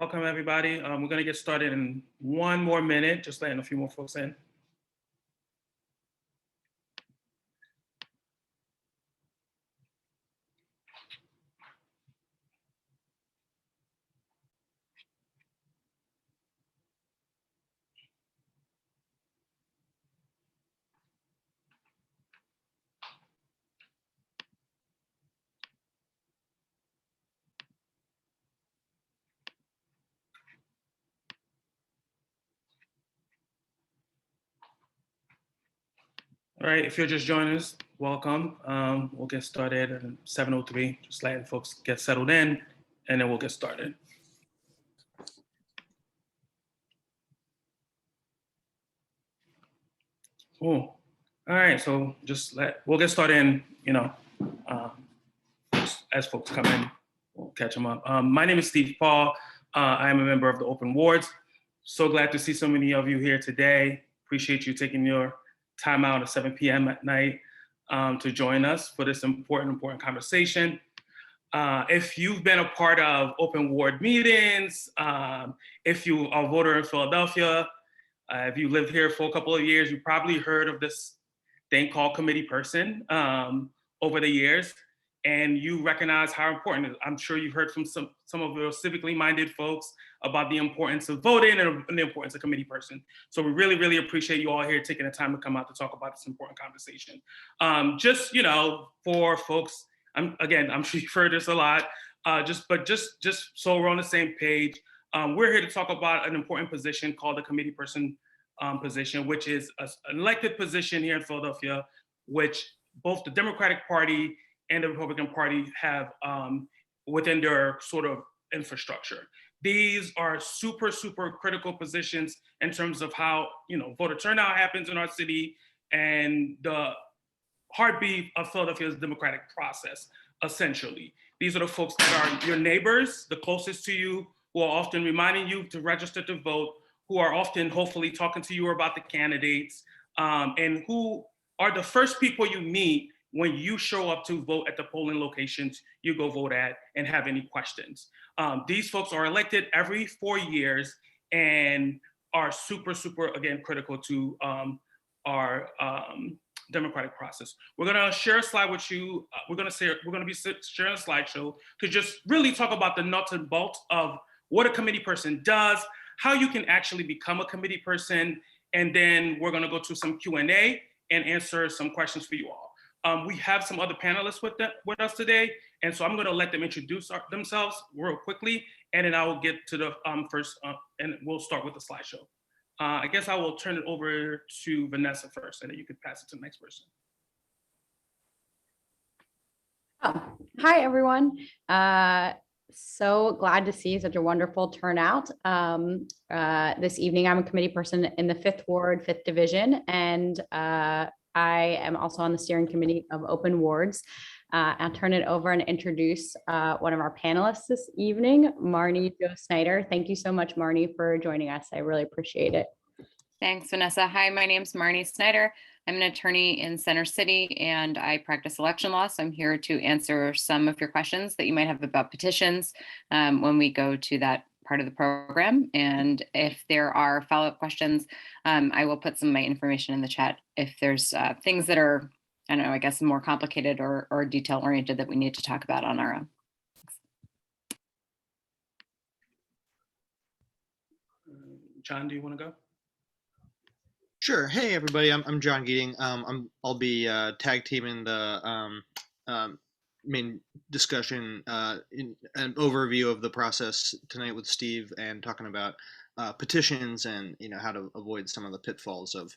Welcome, everybody. We're going to get started in one more minute, just letting a few more folks in. All right, if you're just joining us, welcome. We'll get started at 7:03, just letting folks get settled in, and then we'll get started. Cool. All right, so we'll get started in, as folks come in, we'll catch them up. My name is Steve Paul. I am a member of the Open Wards. So glad to see so many of you here today. Appreciate you taking your time out at 7 p.m. at night to join us for this important conversation. If you've been a part of Open Ward meetings, if you are a voter in Philadelphia, if you lived here for a couple of years, you probably heard of this thing called committee person over the years, and you recognize how important it is. I'm sure you've heard from some of your civically minded folks about the importance of voting and the importance of committee person. So we really, really appreciate you all here taking the time to come out to talk about this important conversation. Just, for folks, I'm sure you've heard this a lot, just so we're on the same page, we're here to talk about an important position called the committee person position, which is an elected position here in Philadelphia, which both the Democratic Party and the Republican Party have within their sort of infrastructure. These are super, super critical positions in terms of how, voter turnout happens in our city and the heartbeat of Philadelphia's democratic process, essentially. These are the folks that are your neighbors, the closest to you, who are often reminding you to register to vote, who are often hopefully talking to you about the candidates, and who are the first people you meet when you show up to vote at the polling locations you go vote at and have any questions. These folks are elected every 4 years and are super, super, again, critical to our democratic process. We're gonna share a slide with you. We're gonna be sharing a slideshow to just really talk about the nuts and bolts of what a committee person does, how you can actually become a committee person, and then we're gonna go to some Q&A and answer some questions for you all. We have some other panelists with us today, and so I'm gonna let them introduce themselves real quickly, and then I will get to the first, and we'll start with the slideshow. I guess I will turn it over to Vanessa first, and then you can pass it to the next person. Oh, hi, everyone. So glad to see such a wonderful turnout. This evening, I'm a committee person in the 5th Ward, 5th Division, and I am also on the steering committee of Open Wards. I'll turn it over and introduce one of our panelists this evening, Marnie Jo Snyder. Thank you so much, Marnie, for joining us. I really appreciate it. Thanks, Vanessa. Hi, my name's Marnie Snyder. I'm an attorney in Center City and I practice election law. So I'm here to answer some of your questions that you might have about petitions when we go to that part of the program. And if there are follow-up questions, I will put some of my information in the chat if there's things that are, I don't know, I guess more complicated or detail oriented that we need to talk about on our own. John, do you want to go? Sure. Hey, everybody. I'm John Geeting. I'll be tag teaming the main discussion in an overview of the process tonight with Steve and talking about petitions and how to avoid some of the pitfalls of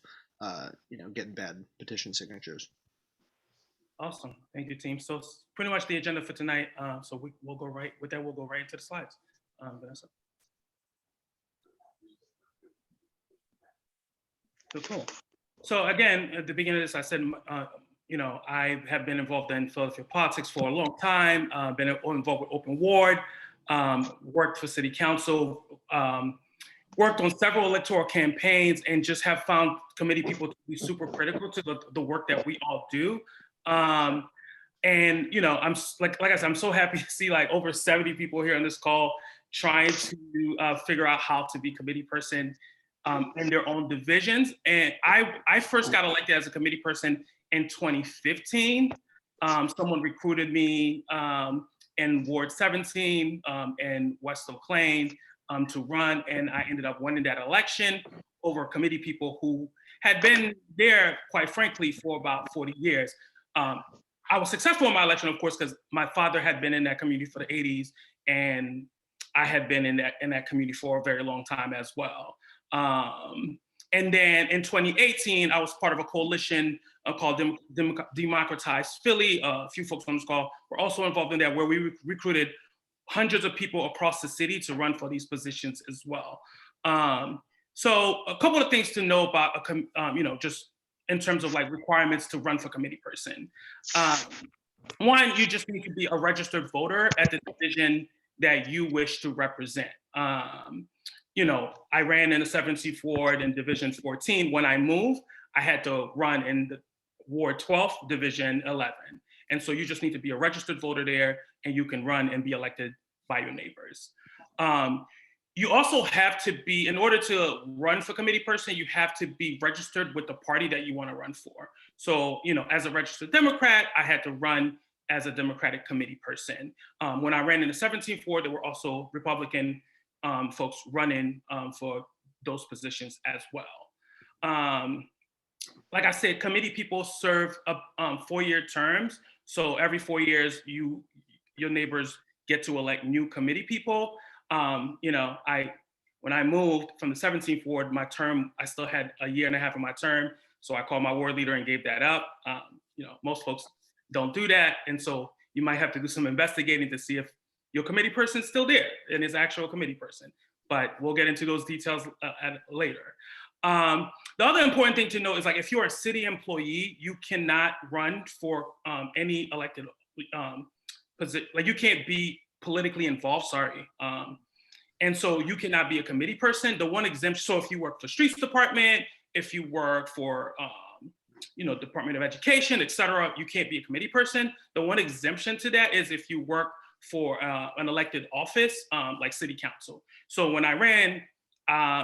getting bad petition signatures. Awesome. Thank you, team. So it's pretty much the agenda for tonight. So we'll go right into the slides. Vanessa. So cool. So again, at the beginning of this, I said, I have been involved in Philadelphia politics for a long time, been involved with Open Ward, worked for city council, worked on several electoral campaigns, and just have found committee people to be super critical to the work that we all do. And I'm like I said, I'm so happy to see like over 70 people here on this call. trying to figure out how to be committee person in their own divisions. And I first got elected as a committee person in 2015. Someone recruited me in Ward 17 in West Oak Lane to run, and I ended up winning that election over committee people who had been there, quite frankly, for about 40 years. I was successful in my election, of course, because my father had been in that community for the 80s, and I had been in that community for a very long time as well. And then in 2018, I was part of a coalition called Democratize Philly. A few folks on this call were also involved in that, where we recruited hundreds of people across the city to run for these positions as well. So a couple of things to know about, just in terms of like requirements to run for committee person. One, you just need to be a registered voter at the division that you wish to represent. I ran in the 17th Ward in Division 14. When I moved, I had to run in the Ward 12, Division 11. And so you just need to be a registered voter there, and you can run and be elected by your neighbors. You also have to be, in order to run for committee person, you have to be registered with the party that you want to run for. So, as a registered Democrat, I had to run as a Democratic committee person. When I ran in the 17th Ward, there were also Republican folks running for those positions as well. Like I said, committee people serve 4-year terms. So every 4 years, your neighbors get to elect new committee people. When I moved from the 17th Ward, my term, I still had a year and a half of my term. So I called my ward leader and gave that up. Most folks don't do that. And so you might have to do some investigating to see if your committee person's still there and is actual committee person. But we'll get into those details later. The other important thing to know is, like, if you're a city employee, you cannot run for any elected position. Like, you can't be politically involved, and so you cannot be a committee person. The one exemption, so if you work for streets department, if you work for Department of Education, et cetera, you can't be a committee person. The one exemption to that is if you work for an elected office, like city council. So when I ran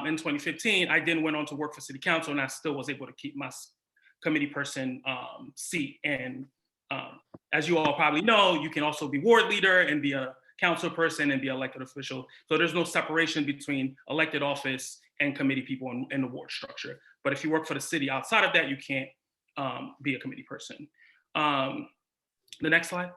in 2015, I then went on to work for city council, and I still was able to keep my committee person seat. And as you all probably know, you can also be ward leader and be a council person and be an elected official. So there's no separation between elected office and committee people in the ward structure. But if you work for the city outside of that, you can't be a committee person. The next slide.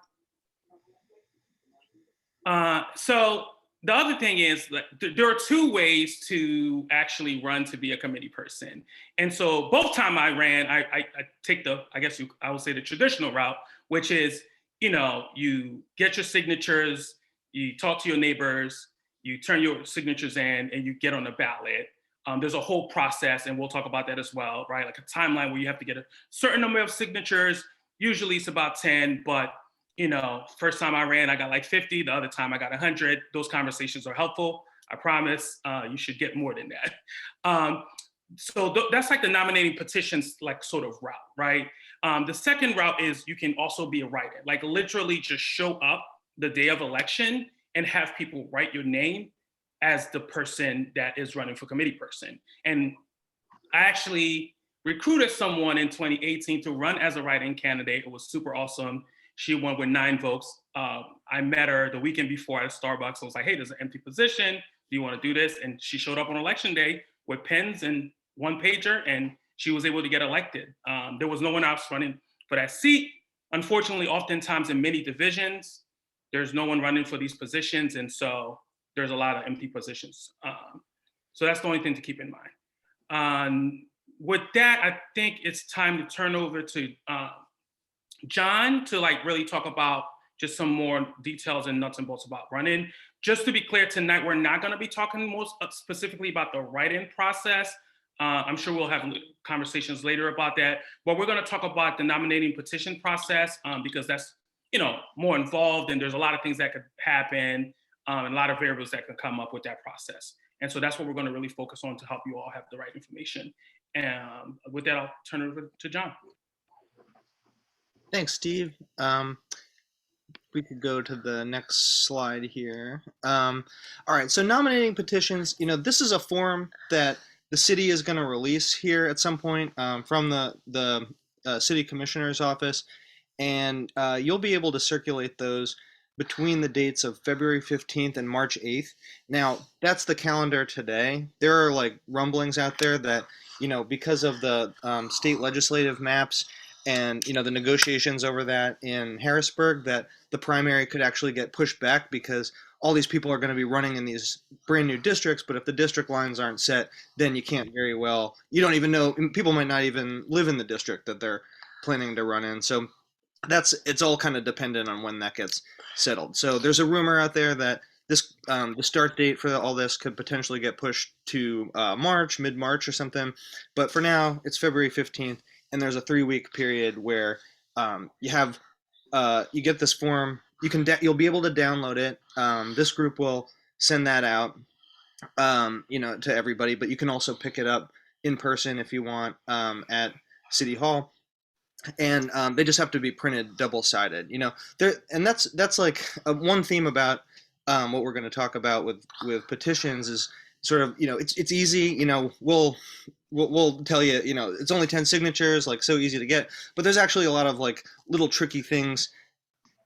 So the other thing is that there are 2 ways to actually run to be a committee person. And so both time I ran, I take I would say the traditional route, which is, you get your signatures, you talk to your neighbors, you turn your signatures in, and you get on the ballot. There's a whole process, and we'll talk about that as well, right? Like a timeline where you have to get a certain number of signatures. Usually it's about 10, but first time I ran, I got like 50. The other time I got 100. Those conversations are helpful. I promise you should get more than that. So that's like the nominating petitions, like, sort of route, right? The second route is you can also be a write-in, like literally just show up the day of election and have people write your name as the person that is running for committee person. And I actually recruited someone in 2018 to run as a write-in candidate. It was super awesome. She won with 9 votes. I met her the weekend before at Starbucks. I was like, hey, there's an empty position. Do you want to do this? And she showed up on election day with pens and 1 pager, and she was able to get elected. There was no one else running for that seat. Unfortunately, oftentimes in many divisions, there's no one running for these positions. And so there's a lot of empty positions. So that's the only thing to keep in mind. With that, I think it's time to turn over to John to really talk about just some more details and nuts and bolts about running. Just to be clear, tonight we're not going to be talking most specifically about the write-in process. I'm sure we'll have conversations later about that, but we're going to talk about the nominating petition process because that's more involved, and there's a lot of things that could happen and a lot of variables that can come up with that process. And so that's what we're going to really focus on to help you all have the right information. And with that, I'll turn it over to John. Thanks, Steve. we could go to the next slide here. All right, so nominating petitions, this is a form that the city is going to release here at some point from the city commissioner's office, and you'll be able to circulate those between the dates of February 15th and March 8th. Now, that's the calendar today. There are like rumblings out there that, because of the state legislative maps and, the negotiations over that in Harrisburg, that the primary could actually get pushed back because all these people are going to be running in these brand new districts. But if the district lines aren't set, then you can't you don't even know, people might not even live in the district that they're planning to run in. So it's all kind of dependent on when that gets settled. So there's a rumor out there that this the start date for all this could potentially get pushed to mid-March or something. But for now, it's February 15th, and there's a 3-week period where you get this form. You'll be able to download it. This group will send that out, to everybody. But you can also pick it up in person if you want at City Hall. And they just have to be printed double-sided, and that's like one theme about what we're going to talk about with petitions is sort of, it's easy, we'll tell you, it's only 10 signatures, like so easy to get, but there's actually a lot of like little tricky things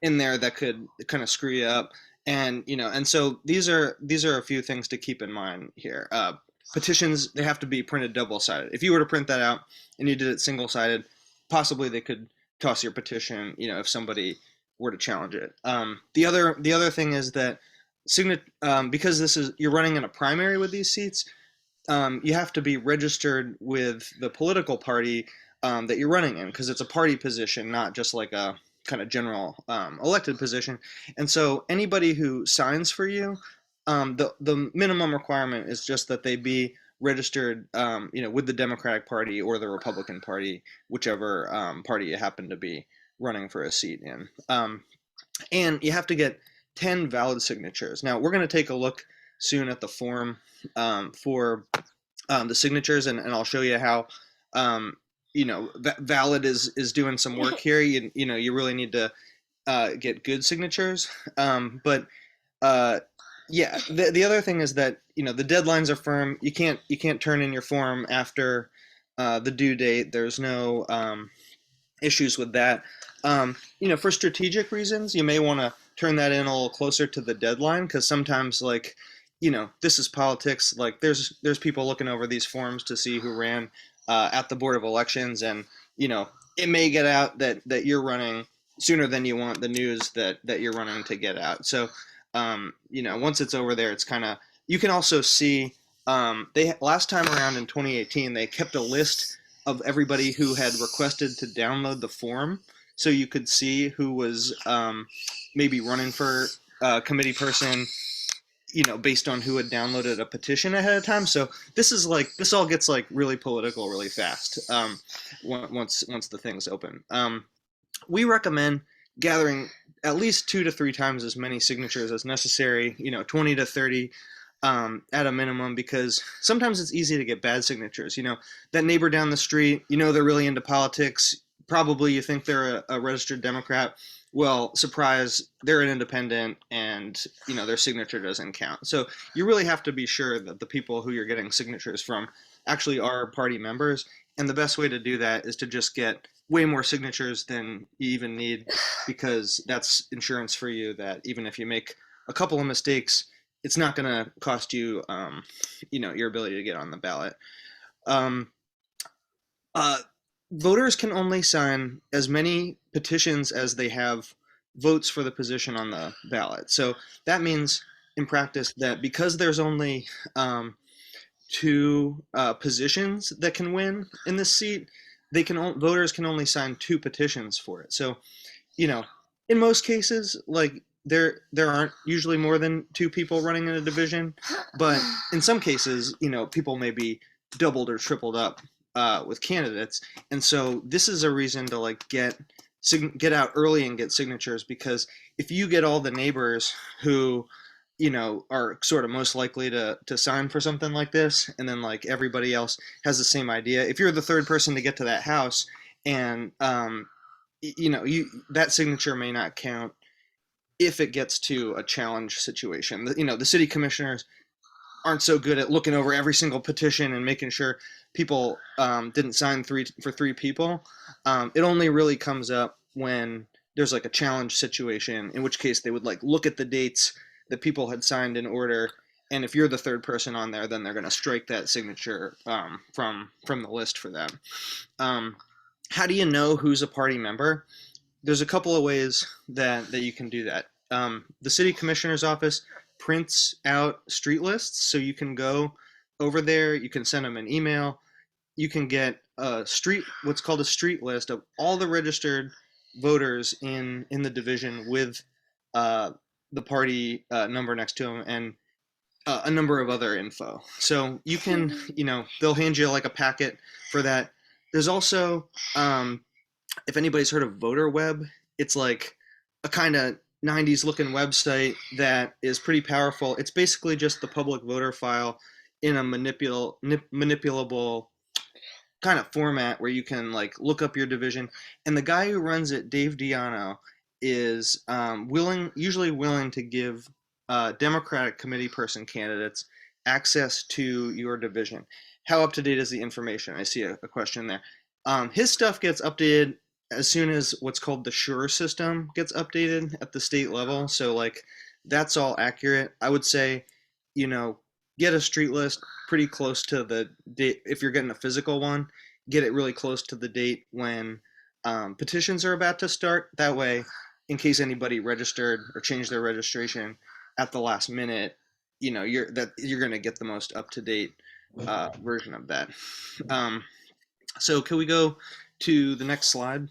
in there that could kind of screw you up, and and so these are a few things to keep in mind here. Petitions, they have to be printed double-sided. If you were to print that out and you did it single-sided, possibly they could toss your petition, if somebody were to challenge it. The other thing is that because you're running in a primary with these seats, you have to be registered with the political party that you're running in, because it's a party position, not just like a kind of general elected position. And so anybody who signs for you, the minimum requirement is just that they be registered, with the Democratic Party or the Republican Party, whichever party you happen to be running for a seat in. And you have to get 10 valid signatures. Now, we're going to take a look soon at the form for the signatures, and I'll show you how, valid is doing some work here. You really need to get good signatures. Yeah, the other thing is that the deadlines are firm. You can't turn in your form after the due date. There's no issues with that. For strategic reasons, you may want to turn that in a little closer to the deadline, because sometimes, like, this is politics. Like, there's people looking over these forms to see who ran at the Board of Elections, and it may get out that you're running sooner than you want the news that you're running to get out. So once it's over there, it's kind of, you can also see, last time around in 2018, they kept a list of everybody who had requested to download the form, so you could see who was maybe running for committee person, based on who had downloaded a petition ahead of time. So this all gets like really political really fast once the thing's open. We recommend gathering at least 2 to 3 times as many signatures as necessary, 20 to 30 at a minimum, because sometimes it's easy to get bad signatures. That neighbor down the street, they're really into politics. Probably you think they're a registered Democrat. Well, surprise, they're an independent, and their signature doesn't count. So you really have to be sure that the people who you're getting signatures from actually are party members. And the best way to do that is to just get way more signatures than you even need, because that's insurance for you that even if you make a couple of mistakes, it's not going to cost you, your ability to get on the ballot. Voters can only sign as many petitions as they have votes for the position on the ballot. So that means in practice that because there's only 2 positions that can win in this seat, voters can only sign 2 petitions for it. So, in most cases, like there aren't usually more than 2 people running in a division, but in some cases, people may be doubled or tripled up with candidates, and so this is a reason to like get out early and get signatures, because if you get all the neighbors who are sort of most likely to sign for something like this, and then like everybody else has the same idea, if you're the 3rd person to get to that house, and that signature may not count, if it gets to a challenge situation. The city commissioners aren't so good at looking over every single petition and making sure people didn't sign for three people. It only really comes up when there's like a challenge situation, in which case they would like look at the dates that people had signed in order, and if you're the third person on there, then they're going to strike that signature from the list for them. How do you know who's a party member? There's a couple of ways that you can do that. The city commissioner's office prints out street lists, so you can go over there, you can send them an email, you can get what's called a street list of all the registered voters in the division with the party number next to them, and a number of other info. So you can, they'll hand you like a packet for that. There's also, if anybody's heard of Voter Web, it's like a kind of 90s looking website that is pretty powerful. It's basically just the public voter file in a manipulable kind of format where you can like look up your division. And the guy who runs it, Dave Diano, is usually willing to give Democratic committee person candidates access to your division. How up to date is the information? I see a question there. His stuff gets updated as soon as what's called the Sure system gets updated at the state level. So like that's all accurate. I would say, get a street list pretty close to the date. If you're getting a physical one, get it really close to the date when petitions are about to start. That way, in case anybody registered or changed their registration at the last minute, you're going to get the most up-to-date version of that. So can we go to the next slide?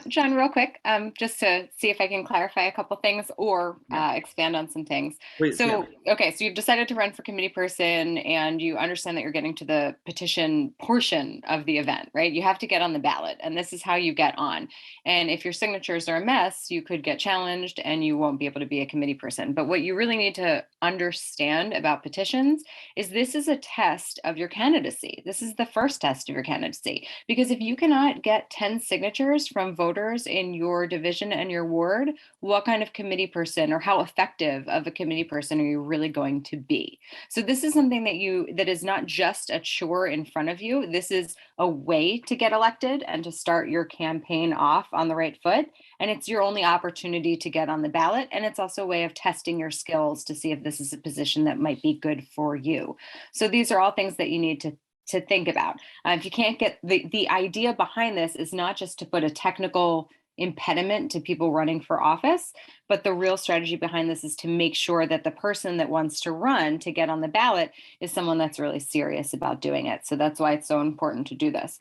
John, real quick, just to see if I can clarify a couple things or expand on some things. Okay, so you've decided to run for committee person and you understand that you're getting to the petition portion of the event, right? You have to get on the ballot, and this is how you get on. And if your signatures are a mess, you could get challenged and you won't be able to be a committee person. But what you really need to understand about petitions is this is a test of your candidacy. This is the first test of your candidacy, because if you cannot get 10 signatures from voters in your division and your ward, what kind of committee person or how effective of a committee person are you really going to be? So this is something that is not just a chore in front of you. This is a way to get elected and to start your campaign off on the right foot. And it's your only opportunity to get on the ballot. And it's also a way of testing your skills to see if this is a position that might be good for you. So these are all things that you need to think about. If you can't get the idea behind this is not just to put a technical impediment to people running for office, but the real strategy behind this is to make sure that the person that wants to run to get on the ballot is someone that's really serious about doing it. So that's why it's so important to do this.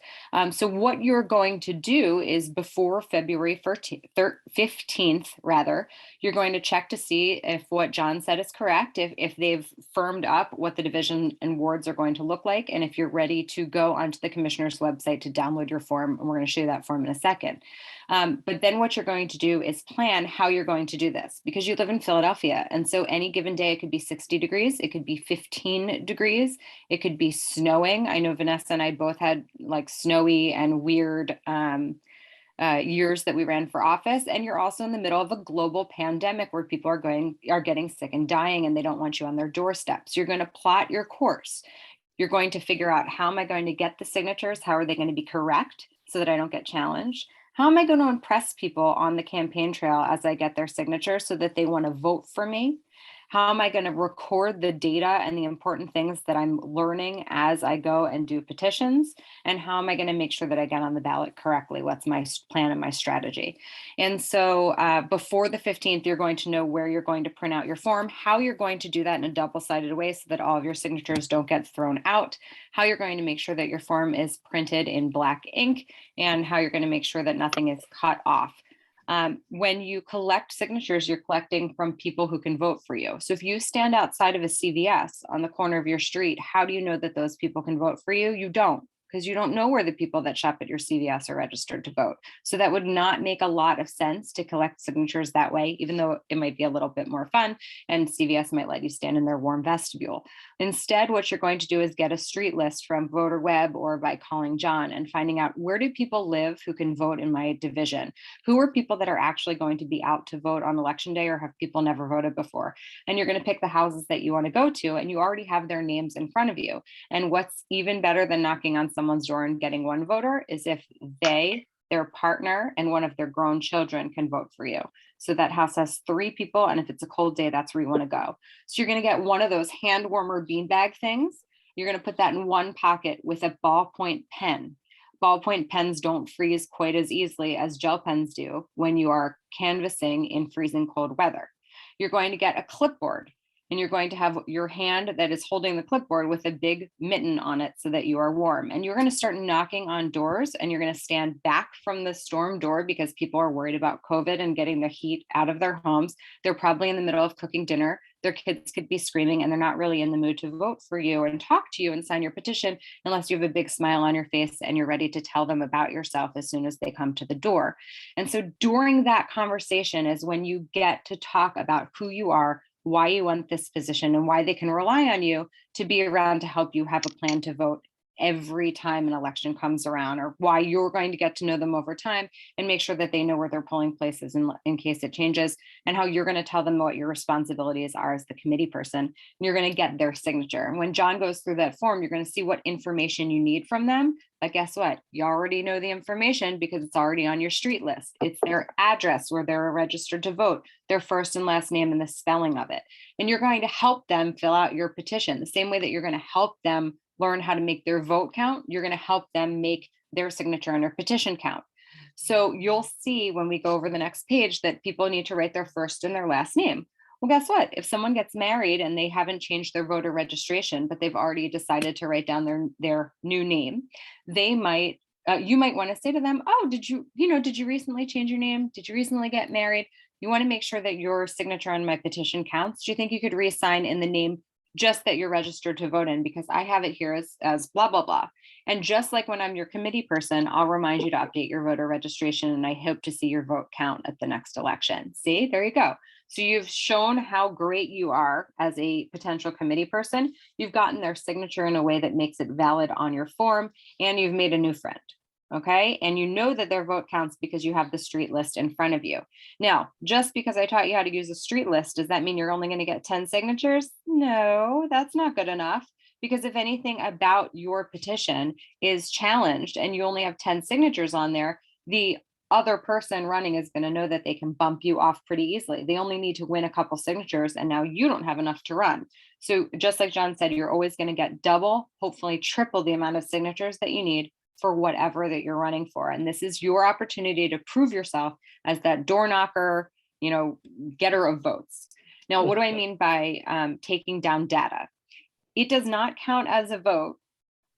So what you're going to do is before February 15th, you're going to check to see if what John said is correct, if they've firmed up what the division and wards are going to look like, and if you're ready to go onto the commissioner's website to download your form, and we're going to show you that form in a second. But then what you're going to do is plan how you're going to do this, because you live in Philadelphia. And so any given day, it could be 60 degrees, it could be 15 degrees, it could be snowing. I know Vanessa and I both had like snowy and weird years that we ran for office. And you're also in the middle of a global pandemic where people are getting sick and dying, and they don't want you on their doorsteps. You're going to plot your course. You're going to figure out, how am I going to get the signatures? How are they going to be correct so that I don't get challenged? How am I going to impress people on the campaign trail as I get their signature so that they want to vote for me? How am I going to record the data and the important things that I'm learning as I go and do petitions? And how am I going to make sure that I get on the ballot correctly? What's my plan and my strategy? And so before the 15th, you're going to know where you're going to print out your form, how you're going to do that in a double-sided way so that all of your signatures don't get thrown out, how you're going to make sure that your form is printed in black ink, and how you're going to make sure that nothing is cut off. When you collect signatures, you're collecting from people who can vote for you. So if you stand outside of a CVS on the corner of your street, how do you know that those people can vote for you? You don't, because you don't know where the people that shop at your CVS are registered to vote. So that would not make a lot of sense to collect signatures that way, even though it might be a little bit more fun and CVS might let you stand in their warm vestibule. Instead, what you're going to do is get a street list from Voter Web or by calling John and finding out, where do people live who can vote in my division? Who are people that are actually going to be out to vote on election day, or have people never voted before? And you're going to pick the houses that you want to go to, and you already have their names in front of you. And what's even better than knocking on someone's door and getting one voter is if they, their partner, and one of their grown children can vote for you. So that house has 3 people, and if it's a cold day, that's where you want to go. So you're going to get one of those hand warmer beanbag things. You're going to put that in one pocket with a ballpoint pen. Ballpoint pens don't freeze quite as easily as gel pens do when you are canvassing in freezing cold weather. You're going to get a clipboard, and you're going to have your hand that is holding the clipboard with a big mitten on it so that you are warm. And you're going to start knocking on doors, and you're going to stand back from the storm door because people are worried about COVID and getting the heat out of their homes. They're probably in the middle of cooking dinner. Their kids could be screaming, and they're not really in the mood to vote for you and talk to you and sign your petition unless you have a big smile on your face and you're ready to tell them about yourself as soon as they come to the door. And so during that conversation is when you get to talk about who you are, why you want this position, and why they can rely on you to be around to help you have a plan to vote every time an election comes around, or why you're going to get to know them over time and make sure that they know where their polling place is in case it changes, and how you're going to tell them what your responsibilities are as the committee person. And you're going to get their signature. And when John goes through that form, you're going to see what information you need from them. But guess what? You already know the information because it's already on your street list. It's their address where they're registered to vote, their first and last name, and the spelling of it. And you're going to help them fill out your petition the same way that you're going to help them learn how to make their vote count. You're going to help them make their signature and their petition count. So you'll see when we go over the next page that people need to write their first and their last name. Well, guess what? If someone gets married and they haven't changed their voter registration, but they've already decided to write down their new name, they might, you might want to say to them, oh, did you recently change your name? Did you recently get married? You want to make sure that your signature on my petition counts. Do you think you could re-sign in the name just that you're registered to vote in? Because I have it here as blah, blah, blah. And just like when I'm your committee person, I'll remind you to update your voter registration, and I hope to see your vote count at the next election. See, there you go. So you've shown how great you are as a potential committee person. You've gotten their signature in a way that makes it valid on your form, and you've made a new friend. Okay. And you know that their vote counts because you have the street list in front of you. Now, just because I taught you how to use a street list, does that mean you're only going to get 10 signatures? No, that's not good enough. Because if anything about your petition is challenged and you only have 10 signatures on there, the other person running is going to know that they can bump you off pretty easily. They only need to win a couple signatures, and now you don't have enough to run. So just like John said, you're always going to get double, hopefully triple the amount of signatures that you need for whatever that you're running for. And this is your opportunity to prove yourself as that door knocker, getter of votes. Now, what do I mean by taking down data? It does not count as a vote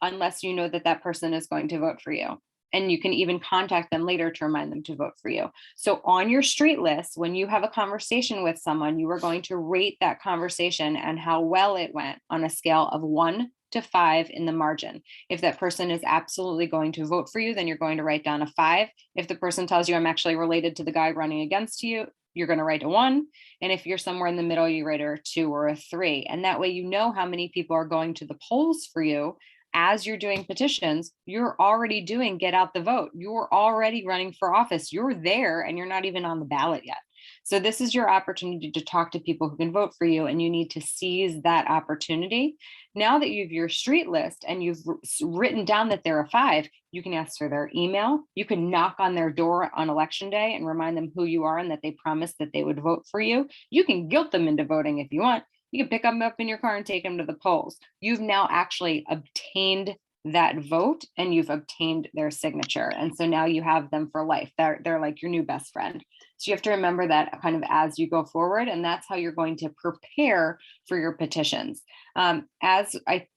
unless you know that that person is going to vote for you. And you can even contact them later to remind them to vote for you. So on your street list, when you have a conversation with someone, you are going to rate that conversation and how well it went on a scale of 1 to 5 in the margin. If that person is absolutely going to vote for you, then you're going to write down a 5. If the person tells you I'm actually related to the guy running against you, you're going to write a 1. And if you're somewhere in the middle, you write a 2 or a 3. And that way, you know how many people are going to the polls for you. As you're doing petitions, you're already doing get out the vote. You're already running for office. You're there and you're not even on the ballot yet. So this is your opportunity to talk to people who can vote for you, and you need to seize that opportunity. Now that you have your street list and you've written down that they're a 5, you can ask for their email. You can knock on their door on election day and remind them who you are and that they promised that they would vote for you. You can guilt them into voting if you want. You can pick them up in your car and take them to the polls. You've now actually obtained that vote and you've obtained their signature. And so now you have them for life. They're like your new best friend. So you have to remember that kind of as you go forward, and that's how you're going to prepare for your petitions. As I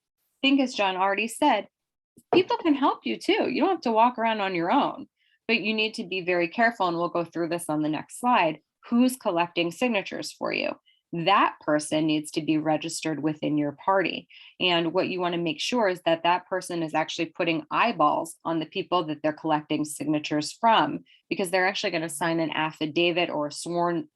think, as John already said, people can help you too. You don't have to walk around on your own, but you need to be very careful. And we'll go through this on the next slide. Who's collecting signatures for you? that person needs to be registered within your party. And what you want to make sure is that that person is actually putting eyeballs on the people that they're collecting signatures from, because they're actually going to sign an affidavit or a sworn,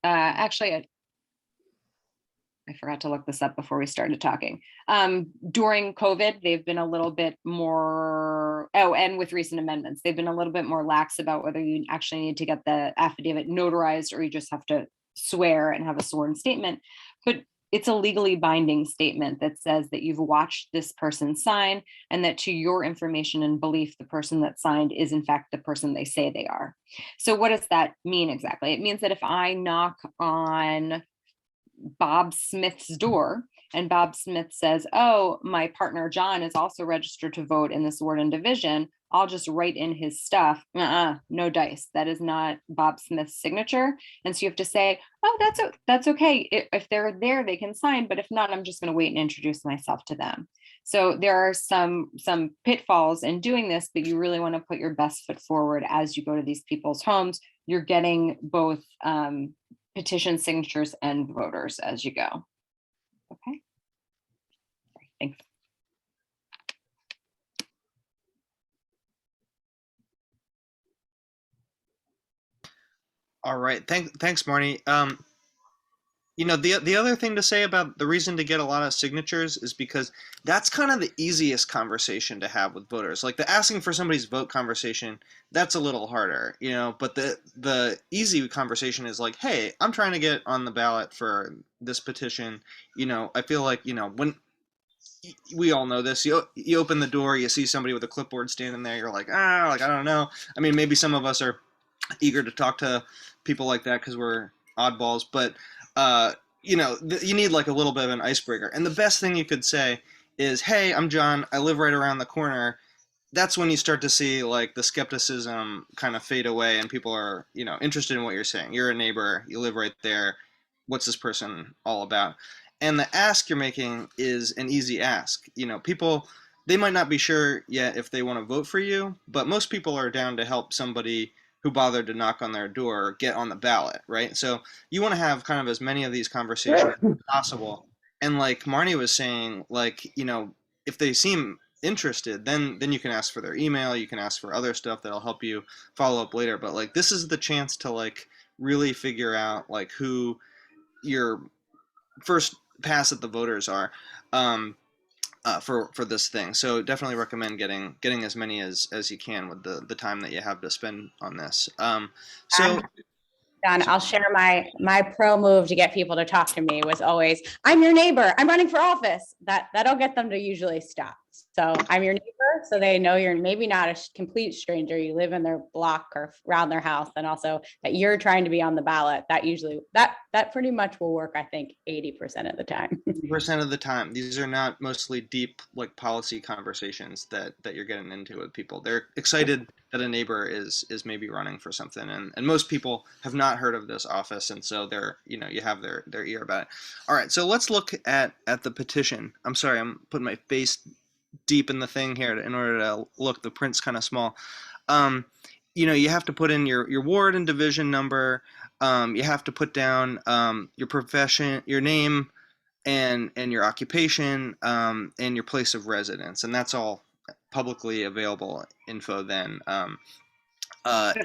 I forgot to look this up before we started talking. During COVID, they've been a little bit more, and with recent amendments, they've been a little bit more lax about whether you actually need to get the affidavit notarized or you just have to swear and have a sworn statement. But it's a legally binding statement that says that you've watched this person sign and that to your information and belief, the person that signed is in fact the person they say they are. So what does that mean exactly? It means that if I knock on Bob Smith's door and Bob Smith says, oh, my partner John is also registered to vote in this ward and division, I'll just write in his stuff, no dice. That is not Bob Smith's signature. And so you have to say, oh, that's okay. If they're there, they can sign, but if not, I'm just going to wait and introduce myself to them. So there are some pitfalls in doing this, but you really want to put your best foot forward as you go to these people's homes. You're getting both petition signatures and voters as you go. Okay. Thanks. All right. Thanks, Marnie. The other thing to say about the reason to get a lot of signatures is because that's kind of the easiest conversation to have with voters. Like the asking for somebody's vote conversation, that's a little harder, but the easy conversation is like, hey, I'm trying to get on the ballot for this petition. I feel like, when we all know this, you open the door, you see somebody with a clipboard standing there, you're like, I don't know. I mean, maybe some of us are eager to talk to people like that because we're oddballs, but you need like a little bit of an icebreaker. And the best thing you could say is, hey, I'm John, I live right around the corner. That's when you start to see like the skepticism kind of fade away and people are, interested in what you're saying. You're a neighbor, you live right there. What's this person all about? And the ask you're making is an easy ask. People, they might not be sure yet if they want to vote for you, but most people are down to help somebody who bothered to knock on their door get on the ballot, right? So you want to have kind of as many of these conversations as possible. And like Marnie was saying, like, if they seem interested, then you can ask for their email, you can ask for other stuff that'll help you follow up later. But like this is the chance to like really figure out like who your first pass at the voters are. For this thing. So definitely recommend getting as many as you can with the time that you have to spend on this. Don, I'll share my pro move to get people to talk to me was always, I'm your neighbor, I'm running for office. That'll get them to usually stop. So I'm your neighbor, so they know you're maybe not a complete stranger. You live in their block or around their house, and also that you're trying to be on the ballot. That usually that pretty much will work. I think 80% of the time. 80% of the time, these are not mostly deep like policy conversations that you're getting into with people. They're excited that a neighbor is maybe running for something, and most people have not heard of this office, and so they're you have their ear about it. All right, so let's look at the petition. I'm sorry, I'm putting my face deep in the thing here in order to look. The print's kind of small. You have to put in your ward and division number. You have to put down your profession, your name, and your occupation, and your place of residence, and that's all publicly available info. Then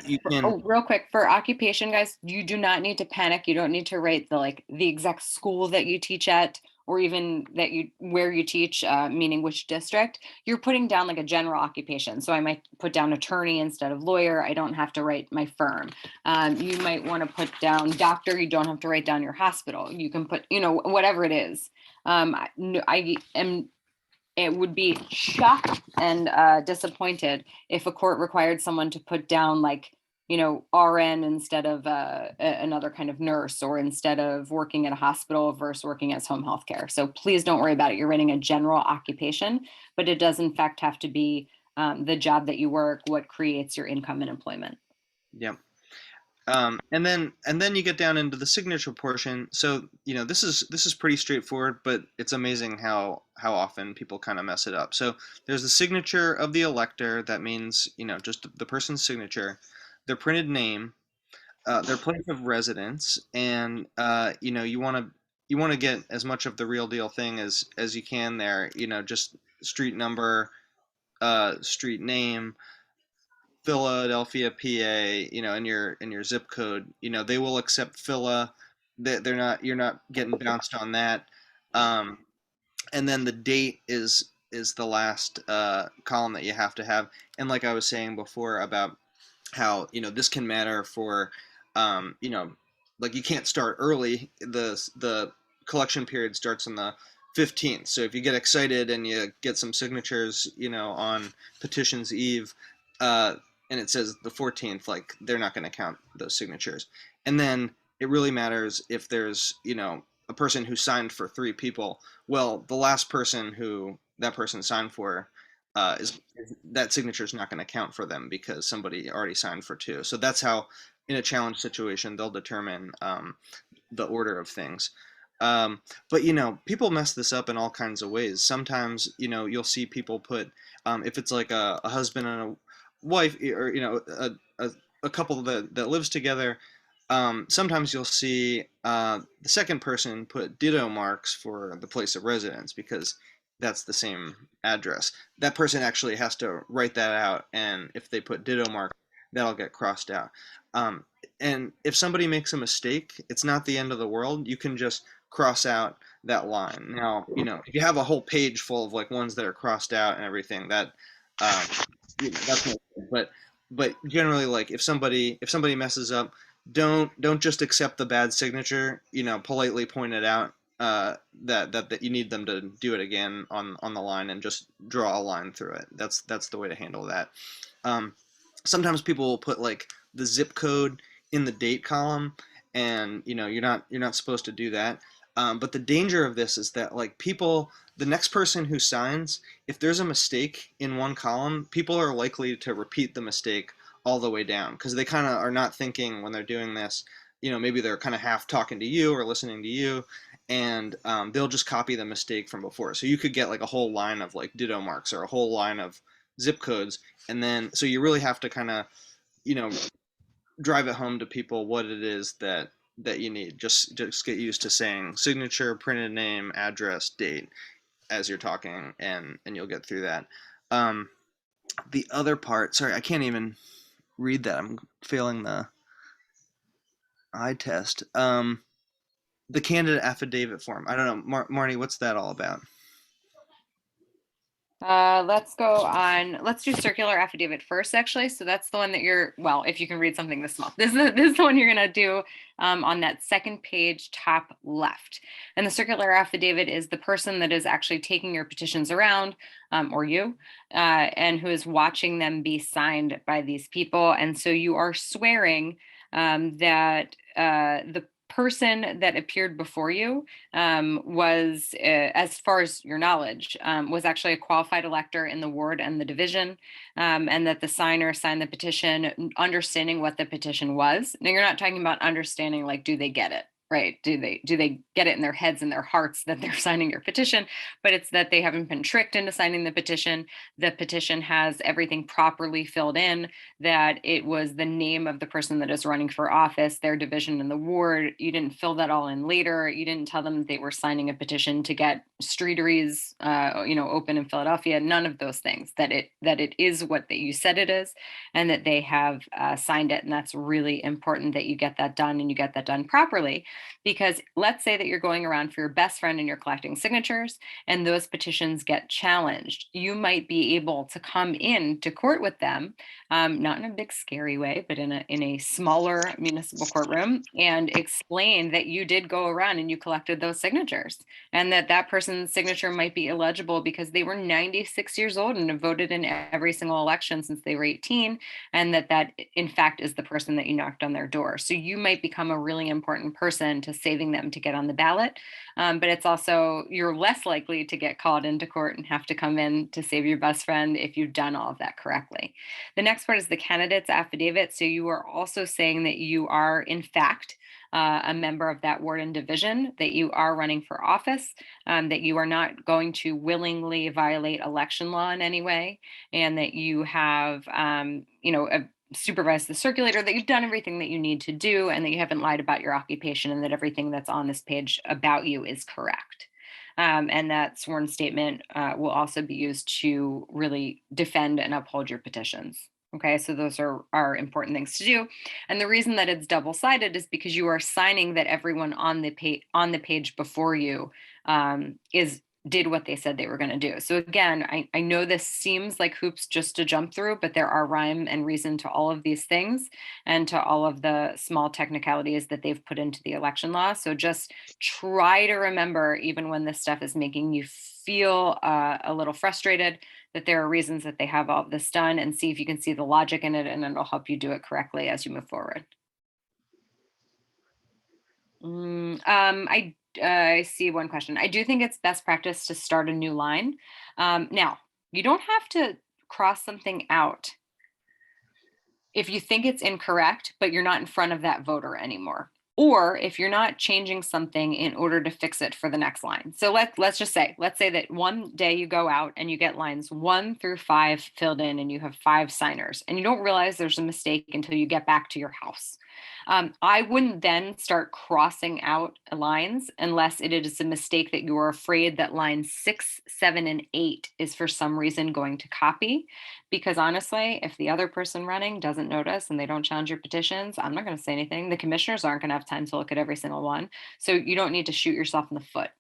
you can. Real quick, for occupation, guys, you do not need to panic. You don't need to write the exact school that you teach at, or even where you teach, meaning which district. You're putting down like a general occupation. So I might put down attorney instead of lawyer. I don't have to write my firm. You might want to put down doctor. You don't have to write down your hospital. You can put, whatever it is. It would be shocked and disappointed if a court required someone to put down RN instead of another kind of nurse, or instead of working at a hospital versus working as home health care. So please don't worry about it. You're writing a general occupation, but it does in fact have to be the job that you work, what creates your income and employment. Yeah. And then you get down into the signature portion. So this is pretty straightforward, but it's amazing how often people kind of mess it up. So there's the signature of the elector. That means just the person's signature, their printed name, their place of residence, and you want to you want to get as much of the real deal thing as you can there. Just street number, street name, Philadelphia, PA, and your zip code. They will accept Phila. You're not getting bounced on that. And then the date is the last column that you have to have. And like I was saying before about how this can matter for like you can't start early. The collection period starts on the 15th. So if you get excited and you get some signatures on petitions eve, and it says the 14th, like they're not going to count those signatures. And then it really matters if there's a person who signed for 3 people. Well, the last person who that person signed for is that signature is not going to count for them because somebody already signed for 2. So that's how, in a challenge situation, they'll determine the order of things. But people mess this up in all kinds of ways. Sometimes you'll see people put if it's like a husband and a wife, or a couple that lives together. Sometimes you'll see the second person put ditto marks for the place of residence because that's the same address. That person actually has to write that out, and if they put ditto mark, that'll get crossed out. And if somebody makes a mistake, it's not the end of the world. You can just cross out that line. Now, if you have a whole page full of like ones that are crossed out and everything, that that's no good. But generally, like if somebody messes up, don't just accept the bad signature. Politely point it out that you need them to do it again on the line, and just draw a line through it. That's the way to handle that. Sometimes people will put like the zip code in the date column, and you're not supposed to do that. But the danger of this is that like the next person who signs, if there's a mistake in one column, people are likely to repeat the mistake all the way down because they kind of are not thinking when they're doing this. Maybe they're kind of half talking to you or listening to you, and they'll just copy the mistake from before. So you could get like a whole line of like ditto marks or a whole line of zip codes, and then so you really have to kind of drive it home to people what it is that you need. Just get used to saying signature, printed name, address, date as you're talking, and you'll get through that. The other part, sorry, I can't even read that. I'm failing the eye test. The candidate affidavit form. I don't know, Marnie, what's that all about? Let's do circular affidavit first, actually. So that's the one that if you can read something this small, this is the one you're going to do on that second page, top left. And the circular affidavit is the person that is actually taking your petitions around, or you, and who is watching them be signed by these people. And so you are swearing that the person that appeared before you was, as far as your knowledge, was actually a qualified elector in the ward and the division, and that the signer signed the petition understanding what the petition was. Now, you're not talking about understanding like, do they get it? Right? Do they get it in their heads and their hearts that they're signing your petition? But it's that they haven't been tricked into signing the petition. The petition has everything properly filled in, that it was the name of the person that is running for office, their division in the ward. You didn't fill that all in later. You didn't tell them that they were signing a petition to get streeteries, open in Philadelphia. None of those things. That it is what that you said it is, and that they have signed it. And that's really important that you get that done, and you get that done properly. Because let's say that you're going around for your best friend and you're collecting signatures, and those petitions get challenged. You might be able to come in to court with them, not in a big scary way, but in a smaller municipal courtroom, and explain that you did go around and you collected those signatures, and that person's signature might be illegible because they were 96 years old and have voted in every single election since they were 18, and that in fact is the person that you knocked on their door. So you might become a really important person to saving them to get on the ballot. But it's also, you're less likely to get called into court and have to come in to save your best friend if you've done all of that correctly. The next part is the candidate's affidavit. So you are also saying that you are, in fact, a member of that ward and division, that you are running for office, that you are not going to willingly violate election law in any way, and that you have, supervised the circulator, that you've done everything that you need to do and that you haven't lied about your occupation and that everything that's on this page about you is correct. And that sworn statement will also be used to really defend and uphold your petitions. Okay, so those are important things to do. And the reason that it's double-sided is because you are signing that everyone on the page before you did what they said they were going to do. So again, I know this seems like hoops just to jump through, but there are rhyme and reason to all of these things and to all of the small technicalities that they've put into the election law. So just try to remember, even when this stuff is making you feel a little frustrated, that there are reasons that they have all of this done, and see if you can see the logic in it, and it'll help you do it correctly as you move forward. I see one question. I do think it's best practice to start a new line. Now, you don't have to cross something out if you think it's incorrect, but you're not in front of that voter anymore. Or if you're not changing something in order to fix it for the next line. So let's say that one day you go out and you get lines 1 through 5 filled in and you have 5 signers and you don't realize there's a mistake until you get back to your house. I wouldn't then start crossing out lines unless it is a mistake that you're afraid that line 6, 7, and 8 is for some reason going to copy. Because honestly, if the other person running doesn't notice and they don't challenge your petitions, I'm not going to say anything. The commissioners aren't going to have time to look at every single one. So you don't need to shoot yourself in the foot.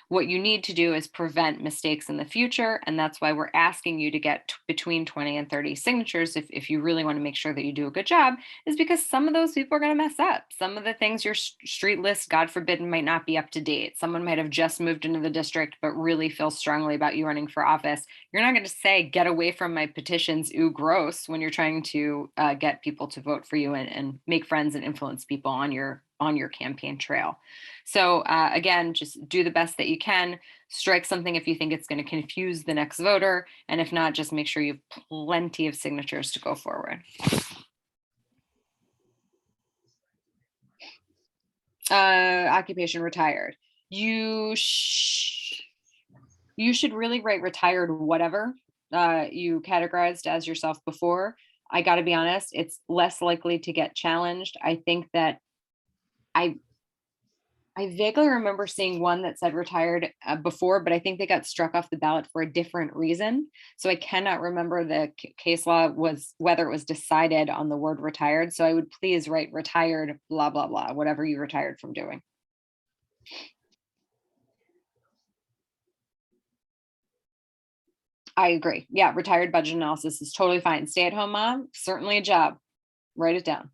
What you need to do is prevent mistakes in the future. And that's why we're asking you to get between 20 and 30 signatures if you really want to make sure that you do a good job, is because some of those people are going to mess up. Some of the things your street list, God forbid, might not be up to date. Someone might have just moved into the district, but really feels strongly about you running for office. You're not going to say, get away from my petitions, ooh, gross, when you're trying to get people to vote for you and make friends and influence people on your campaign trail. So again, just do the best that you can. Strike something if you think it's going to confuse the next voter. And if not, just make sure you have plenty of signatures to go forward. Occupation retired. You should really write retired whatever you categorized as yourself before. I got to be honest, it's less likely to get challenged. I think that I vaguely remember seeing one that said retired before, but I think they got struck off the ballot for a different reason. So I cannot remember the case law was whether it was decided on the word retired. So I would please write retired, blah, blah, blah, whatever you retired from doing. I agree. Yeah, retired budget analysis is totally fine. Stay-at-home mom, certainly a job. Write it down.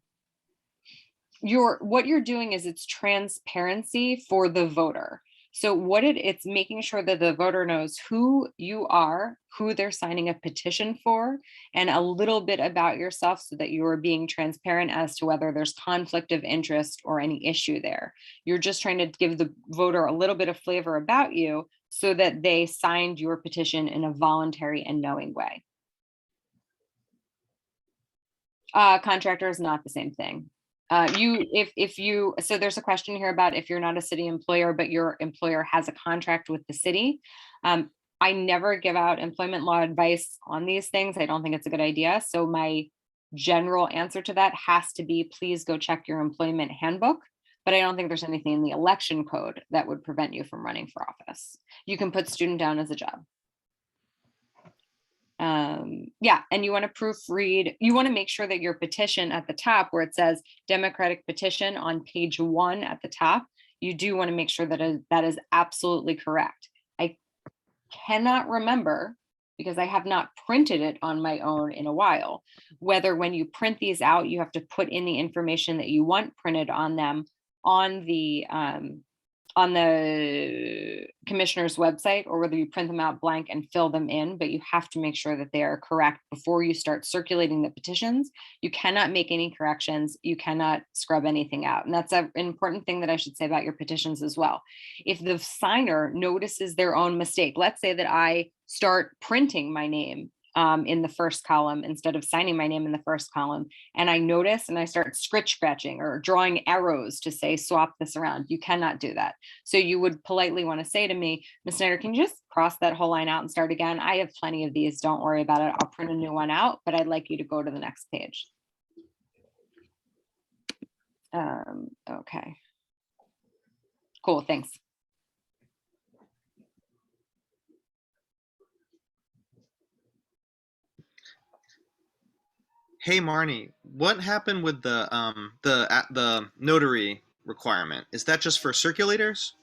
What you're doing is it's transparency for the voter. So it's making sure that the voter knows who you are, who they're signing a petition for, and a little bit about yourself so that you are being transparent as to whether there's conflict of interest or any issue there. You're just trying to give the voter a little bit of flavor about you so that they signed your petition in a voluntary and knowing way. Contractor is not the same thing. So there's a question here about if you're not a city employer, but your employer has a contract with the city. I never give out employment law advice on these things. I don't think it's a good idea. So my general answer to that has to be, please go check your employment handbook. But I don't think there's anything in the election code that would prevent you from running for office. You can put student down as a job. Yeah, and you want to proofread, you want to make sure that your petition at the top where it says Democratic petition on page 1 at the top, you do want to make sure that that is absolutely correct. I cannot remember, because I have not printed it on my own in a while, whether when you print these out, you have to put in the information that you want printed on them on the commissioner's website, or whether you print them out blank and fill them in, but you have to make sure that they are correct before you start circulating the petitions. You cannot make any corrections. You cannot scrub anything out. And that's an important thing that I should say about your petitions as well. If the signer notices their own mistake, let's say that I start printing my name in the first column instead of signing my name in the first column, and I notice and I start scratching or drawing arrows to say swap this around. You cannot do that. So you would politely want to say to me, Ms. Snyder, can you just cross that whole line out and start again? I have plenty of these, don't worry about it. I'll print a new one out, but I'd like you to go to the next page. Okay. Cool, thanks. Hey Marnie, what happened with the notary requirement? Is that just for circulators?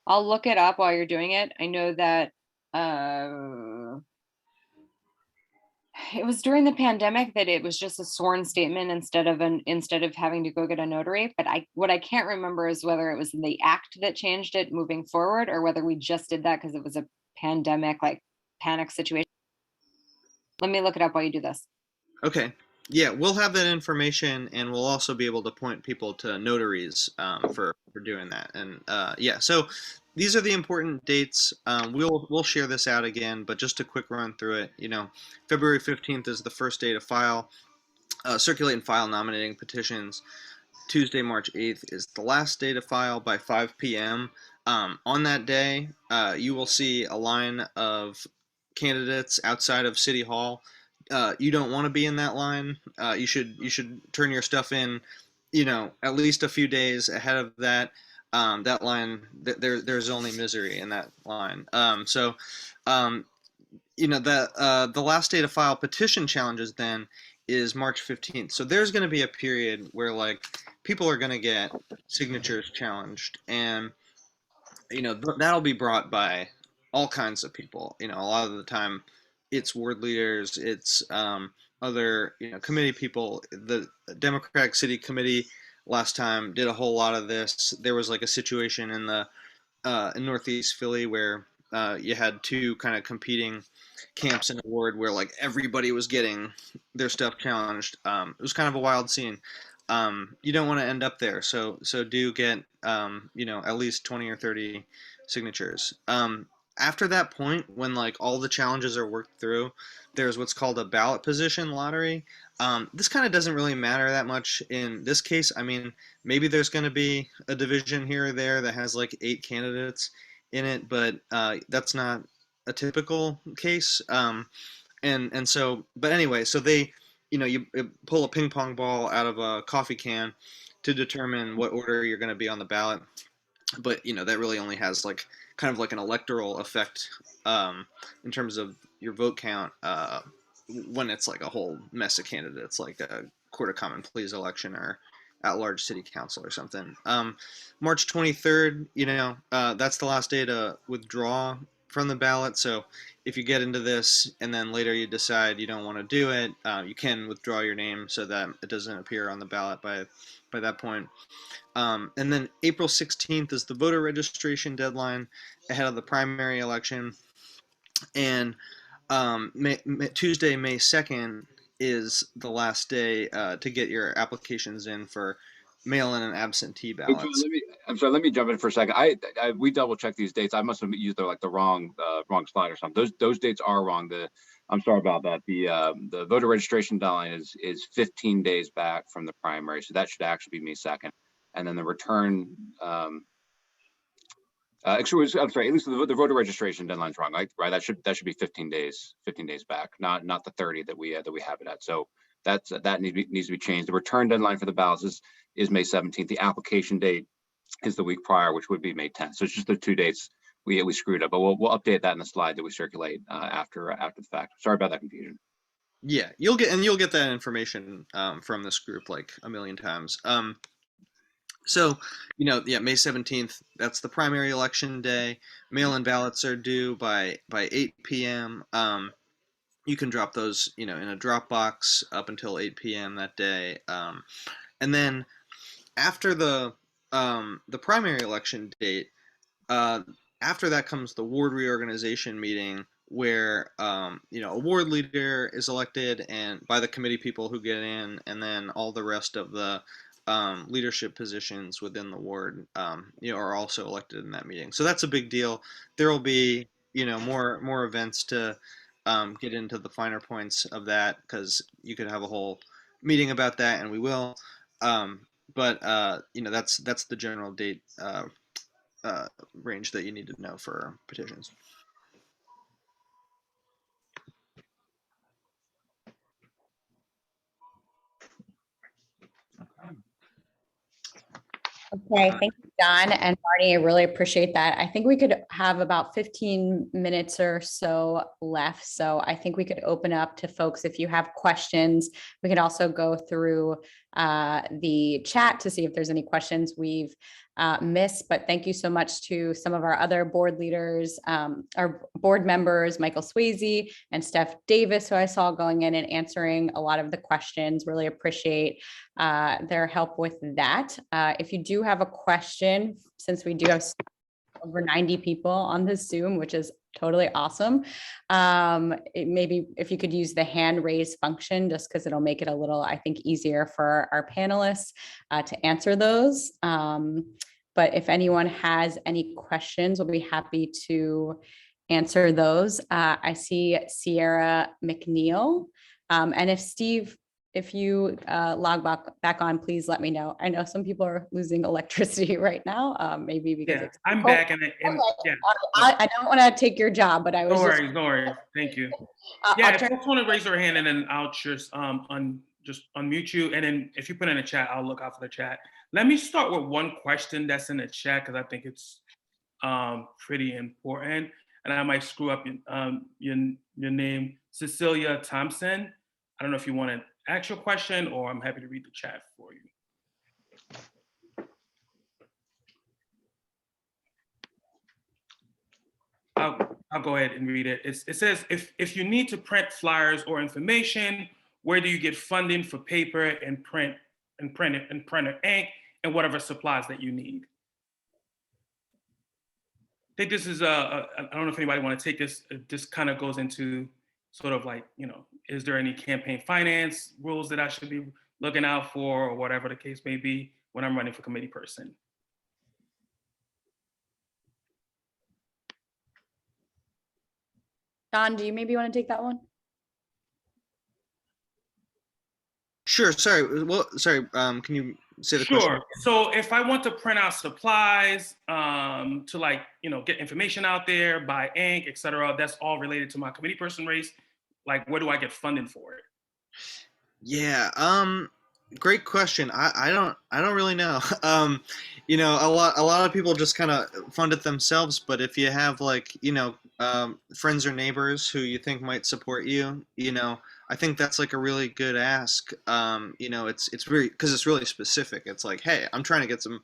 I'll look it up while you're doing it. I know that uh, it was during the pandemic that it was just a sworn statement instead of having to go get a notary. But what I can't remember is whether it was the act that changed it moving forward or whether we just did that because it was a pandemic, like panic situation. Let me look it up while you do this. Okay. Yeah, we'll have that information, and we'll also be able to point people to notaries for doing that. And yeah, so these are the important dates. We'll share this out again, but just a quick run through it. February 15th is the first day to file, circulate and file nominating petitions. Tuesday, March 8th is the last day to file by 5 p.m. On that day, you will see a line of candidates outside of City Hall. You don't want to be in that line. You should turn your stuff in, at least a few days ahead of that. That line, there's only misery in that line. Um, the last day to file petition challenges then is March 15th. So there's going to be a period where like people are going to get signatures challenged, and that'll be brought by all kinds of people. A lot of the time it's ward leaders, it's other committee people. The Democratic City Committee last time did a whole lot of this. There was like a situation in Northeast Philly where you had two kind of competing camps in a ward where like everybody was getting their stuff challenged. It was kind of a wild scene. You don't want to end up there, so do get at least 20 or 30 signatures. After that point, when like all the challenges are worked through, there's what's called a ballot position lottery. This kind of doesn't really matter that much in this case. I mean, maybe there's going to be a division here or there that has like 8 candidates in it, but that's not a typical case. But anyway, so they, you pull a ping pong ball out of a coffee can to determine what order you're going to be on the ballot. But that really only has like kind of like an electoral effect in terms of your vote count when it's like a whole mess of candidates, like a Court of Common Pleas election or at-large city council or something. March 23rd, that's the last day to withdraw from the ballot. So if you get into this and then later you decide you don't want to do it, you can withdraw your name so that it doesn't appear on the ballot by that point. And then April 16th is the voter registration deadline ahead of the primary election. And Tuesday, May 2nd is the last day to get your applications in for mail-in and absentee Hey, John, ballots. I'm sorry. Let me jump in for a second. We double checked these dates. I must have used the wrong slide or something. Those dates are wrong. I'm sorry about that. The voter registration deadline is 15 days back from the primary, so that should actually be May 2nd. And then the return. I'm sorry. At least the voter registration deadline's wrong, right? That should be 15 days back, not the 30 that we have it at. So that needs to be changed. The return deadline for the ballots is May 17th. The application date is the week prior, which would be May 10th. So it's just the 2 dates we screwed up, but we'll update that in the slide that we circulate after the fact. Sorry about that confusion. Yeah, you'll get that information from this group like a million times. So, May 17th, that's the primary election day. Mail-in ballots are due by 8 p.m. You can drop those, in a Dropbox up until 8 p.m. that day. And then after the primary election date, after that comes the ward reorganization meeting where a ward leader is elected and by the committee people who get in, and then all the rest of the leadership positions within the ward are also elected in that meeting. So that's a big deal. There will be more events to get into the finer points of that, because you could have a whole meeting about that, and we will. But that's the general date range that you need to know for petitions. Okay, thank you, John and Marty. I really appreciate that. I think we could have about 15 minutes or so left. So I think we could open up to folks if you have questions. We could also go through the chat to see if there's any questions we've missed. But thank you so much to some of our other board leaders, our board members, Michael Swayze and Steph Davis, who I saw going in and answering a lot of the questions. Really appreciate their help with that. If you do have a question, since we do have over 90 people on this Zoom, which is totally awesome, maybe if you could use the hand raise function, just because it'll make it a little, I think, easier for our panelists to answer those. But if anyone has any questions, we'll be happy to answer those. I see Sierra McNeil. And if Steve, if you log back on, please let me know. I know some people are losing electricity right now, maybe because Yeah, it's I'm cold. back and yeah. I don't want to take your job, but I was No just. worries, no worries. Thank you. I'll Yeah, if turn- folks want to raise their hand and then I'll just unmute you. And then if you put in a chat, I'll look out for the chat. Let me start with one question that's in the chat because I think it's pretty important. And I might screw up your name, Cecilia Thompson. I don't know if you want to ask your question or I'm happy to read the chat for you. I'll go ahead and read it. It says, if you need to print flyers or information, where do you get funding for paper and printer ink and whatever supplies that you need? I think this is I don't know if anybody want to take this. This kind of goes into sort of like, is there any campaign finance rules that I should be looking out for or whatever the case may be when I'm running for committee person? Don, do you maybe want to take that one? Sure. Sorry. Well, sorry. Can you say the question? Sure. So if I want to print out supplies to like, get information out there, buy ink, et cetera, that's all related to my committee person race. Like, where do I get funding for it? Yeah. Great question. I don't really know. A lot of people just kind of fund it themselves, but if you have like, friends or neighbors who you think might support you, I think that's like a really good ask. It's very, because it's really specific. It's like, hey, I'm trying to get some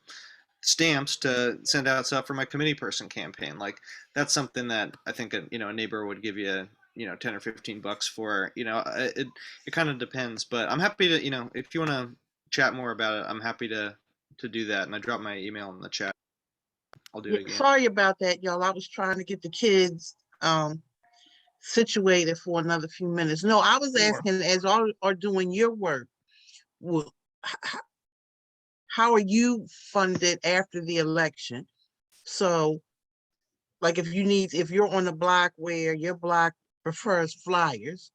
stamps to send out stuff for my committee person campaign. Like that's something that I think a neighbor would give you 10 or 15 bucks for. It kind of depends, but I'm happy to, if you want to chat more about it, I'm happy to do that. And I dropped my email in the chat. I'll do it again. Sorry about that, y'all. I was trying to get the kids situated for another few minutes. No, I was asking, as all are doing your work, how are you funded after the election? So, like if you're on a block where your block prefers flyers,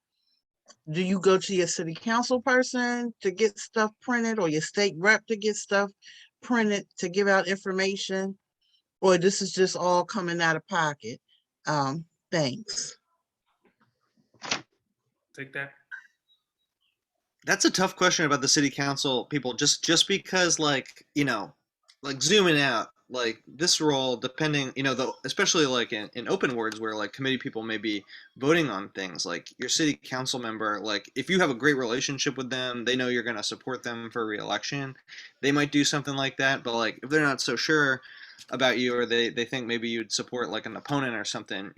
do you go to your city council person to get stuff printed or your state rep to get stuff printed to give out information? Or this is just all coming out of pocket? Thanks. Take that. That's a tough question about the city council people, just because like zooming out, like this role, depending, especially like in open wards where like committee people may be voting on things, like your city council member, like if you have a great relationship with them, they know you're going to support them for re-election, they might do something like that. But like if they're not so sure about you, or they think maybe you'd support like an opponent or something,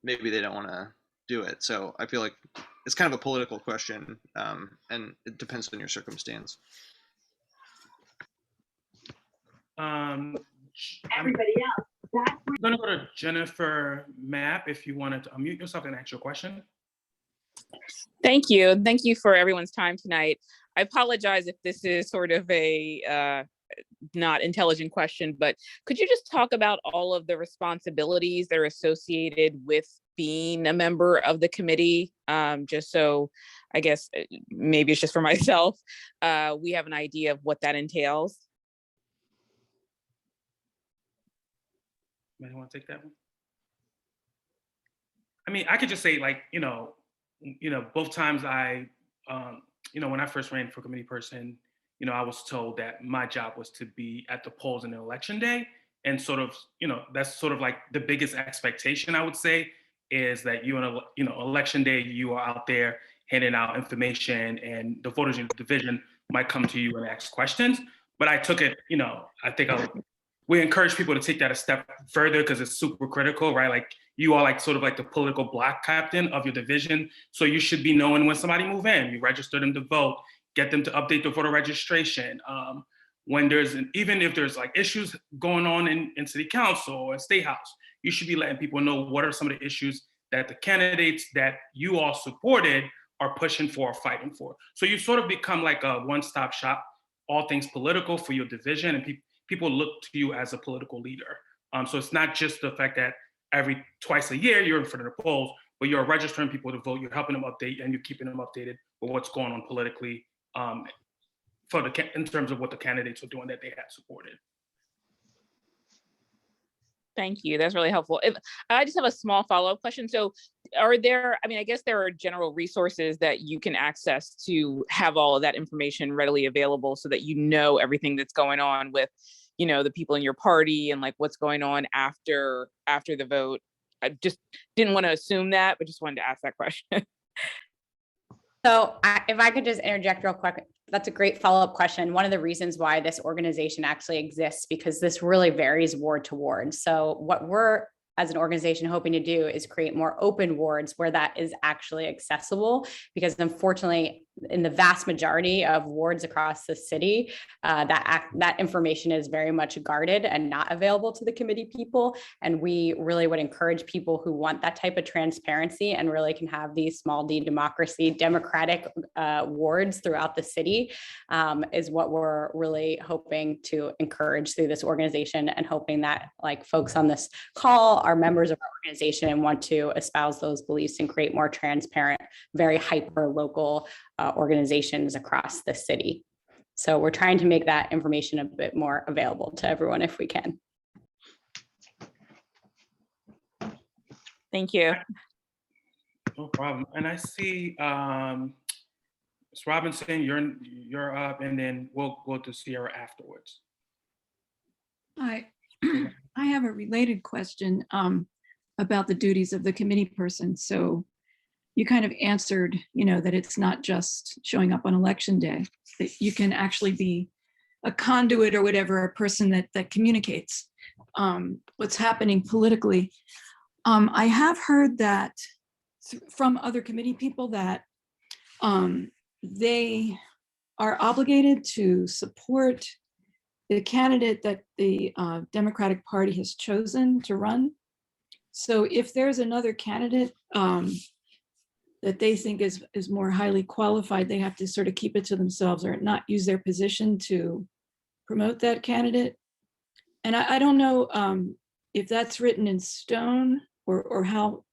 maybe they don't want to do it. So I feel like it's kind of a political question, and it depends on your circumstance. Everybody else. I'm going to go to Jennifer Mapp if you wanted to unmute yourself and ask your question. Thank you. Thank you for everyone's time tonight. I apologize if this is sort of a not intelligent question, but could you just talk about all of the responsibilities that are associated with being a member of the committee? Just so, I guess, maybe it's just for myself, we have an idea of what that entails. Anybody want to take that one? I mean, I could just say like, both times I, when I first ran for committee person, I was told that my job was to be at the polls in election day. And sort of, that's sort of like the biggest expectation, I would say, is that election day, you are out there handing out information, and the voters in the division might come to you and ask questions. But I took it, I think we encourage people to take that a step further because it's super critical, right? Like you are like sort of like the political block captain of your division. So you should be knowing when somebody move in, you register them to vote, get them to update the voter registration. When even if there's like issues going on in city council or state house, you should be letting people know what are some of the issues that the candidates that you all supported are pushing for or fighting for. So you sort of become like a one-stop shop, all things political for your division, and people look to you as a political leader. So it's not just the fact that twice a year you're in front of the polls, but you're registering people to vote, you're helping them update, and you're keeping them updated with what's going on politically in terms of what the candidates are doing that they had supported. Thank you. That's really helpful. I just have a small follow-up question. So I guess there are general resources that you can access to have all of that information readily available so that you know everything that's going on with, the people in your party and like what's going on after the vote. I just didn't want to assume that, but just wanted to ask that question. So if I could just interject real quick, that's a great follow-up question. One of the reasons why this organization actually exists, because this really varies ward to ward. So what we're as an organization hoping to do is create more open wards where that is actually accessible, because unfortunately in the vast majority of wards across the city, that information is very much guarded and not available to the committee people. And we really would encourage people who want that type of transparency and really can have these small d democratic wards throughout the city, is what we're really hoping to encourage through this organization, and hoping that like folks on this call are members of our organization and want to espouse those beliefs and create more transparent, very hyper local organizations across the city. So we're trying to make that information a bit more available to everyone if we can. Thank you. No problem. And I see Ms. Robinson, you're up, and then we'll go to Sierra afterwards. I have a related question about the duties of the committee person. So you kind of answered, that it's not just showing up on election day, that you can actually be a conduit or whatever, a person that communicates what's happening politically. I have heard that from other committee people that they are obligated to support the candidate that the Democratic Party has chosen to run. So if there's another candidate that they think is more highly qualified, they have to sort of keep it to themselves or not use their position to promote that candidate. And I don't know if that's written in stone or how.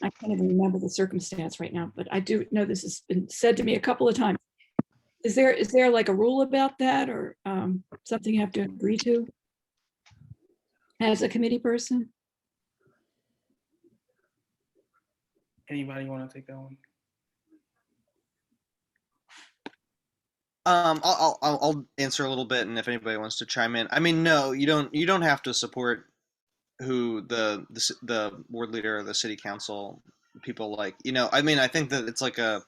I can't even remember the circumstance right now, but I do know this has been said to me a couple of times. Is there like a rule about that, or something you have to agree to as a committee person? Anybody want to take that one? I'll answer a little bit, and if anybody wants to chime in. I mean, no, you don't have to support who the ward leader or the city council people like. I mean, I think that it's like a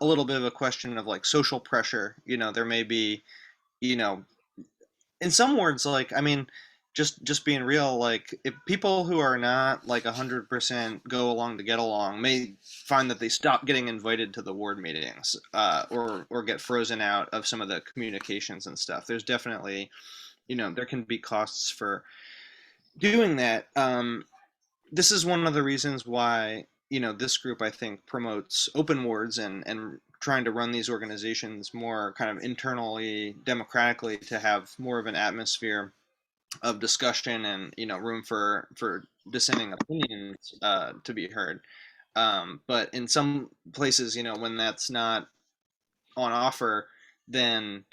little bit of a question of like social pressure. There may be, in some wards, like, I mean, just being real, like if people who are not like 100% go along to get along may find that they stop getting invited to the ward meetings, or get frozen out of some of the communications and stuff. There's definitely, there can be costs for doing that. This is one of the reasons why, this group, I think, promotes open wards and trying to run these organizations more kind of internally, democratically, to have more of an atmosphere of discussion and, room for dissenting opinions to be heard. But in some places, when that's not on offer, then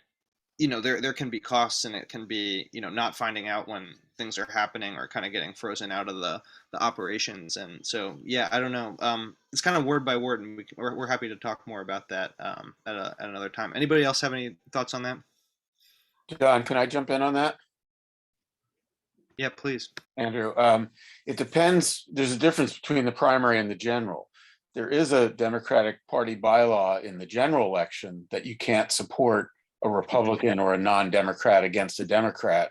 there can be costs, and it can be, not finding out when things are happening or kind of getting frozen out of the operations. And so, yeah, I don't know. It's kind of word by word, and we're happy to talk more about that at another time. Anybody else have any thoughts on that? John, can I jump in on that? Yeah, please. Andrew, it depends. There's a difference between the primary and the general. There is a Democratic Party bylaw in the general election that you can't support a Republican or a non-Democrat against a Democrat.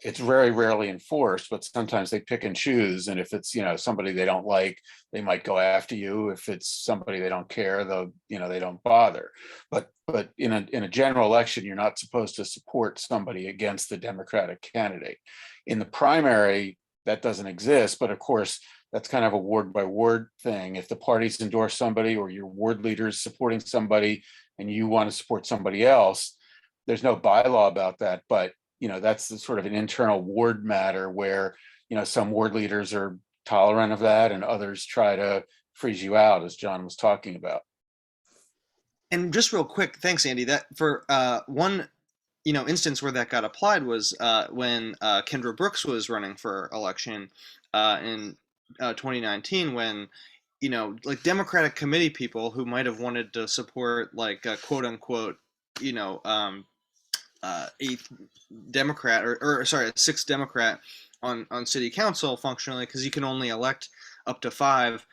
It's very rarely enforced, but sometimes they pick and choose. And if it's, somebody they don't like, they might go after you. If it's somebody they don't care, they don't bother. But in a general election, you're not supposed to support somebody against the Democratic candidate. In the primary, that doesn't exist. But of course, that's kind of a ward by ward thing. If the parties endorse somebody or your ward leader is supporting somebody and you want to support somebody else, there's no bylaw about that. But that's the sort of an internal ward matter where, some ward leaders are tolerant of that and others try to freeze you out, as John was talking about. And just real quick, thanks, Andy. That for one, instance where that got applied was when Kendra Brooks was running for election in 2019, when like Democratic committee people who might have wanted to support like quote unquote, eighth Democrat or sorry, a sixth Democrat on city council functionally, because you can only elect up to 5,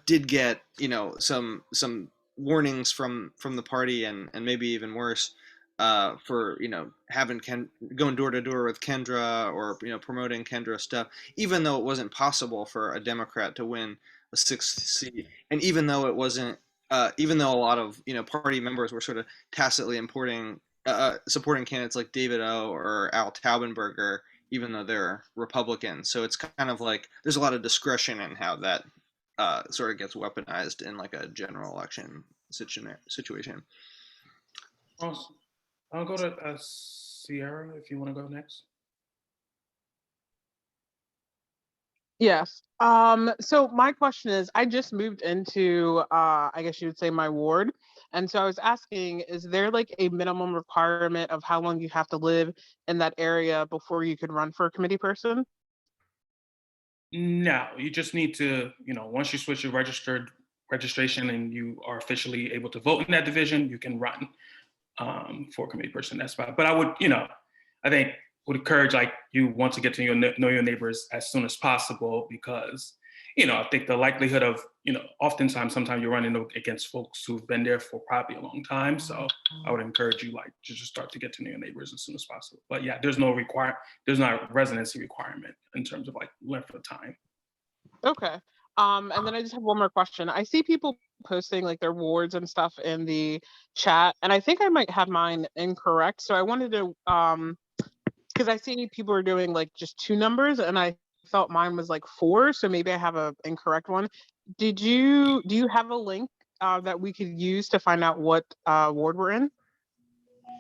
did get some warnings from the party and maybe even worse for having going door to door with Kendra or promoting Kendra stuff, even though it wasn't possible for a Democrat to win a 6th seat, and even though it wasn't even though a lot of party members were sort of tacitly supporting candidates like David O or Al Taubenberger, even though they're Republicans. So it's kind of like there's a lot of discretion in how that sort of gets weaponized in like a general election situation. Awesome. I'll go to Sierra if you want to go next. Yes. So my question is, I just moved into, I guess you would say my ward. And so I was asking, is there like a minimum requirement of how long you have to live in that area before you could run for a committee person? No, you just need to, once you switch your registration and you are officially able to vote in that division, you can run for a committee person. That's fine. But I would, I think would encourage like you want to get to know your neighbors as soon as possible, because I think the likelihood of sometimes you're running against folks who've been there for probably a long time. So I would encourage you like to just start to get to know your neighbors as soon as possible. But yeah, there's not a residency requirement in terms of like length of time. Okay. And then I just have one more question. I see people posting like their wards and stuff in the chat, and I think I might have mine incorrect. So I wanted to because I see people are doing like just 2 numbers, and I thought mine was like 4, so maybe I have a incorrect one. Do you have a link that we could use to find out what ward we're in?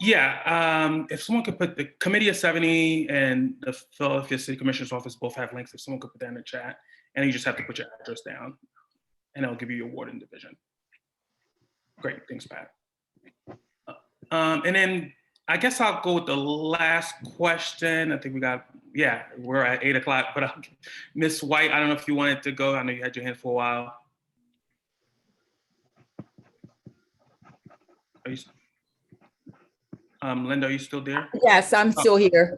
Yeah, if someone could put the Committee of 70 and the Philadelphia City Commissioner's Office both have links. If someone could put that in the chat, and you just have to put your address down, and it'll give you your ward and division. Great, thanks, Pat. And then I guess I'll go with the last question. I think we're at 8 o'clock, but Ms. White, I don't know if you wanted to go. I know you had your hand for a while. Linda, are you still there? Yes, I'm still here.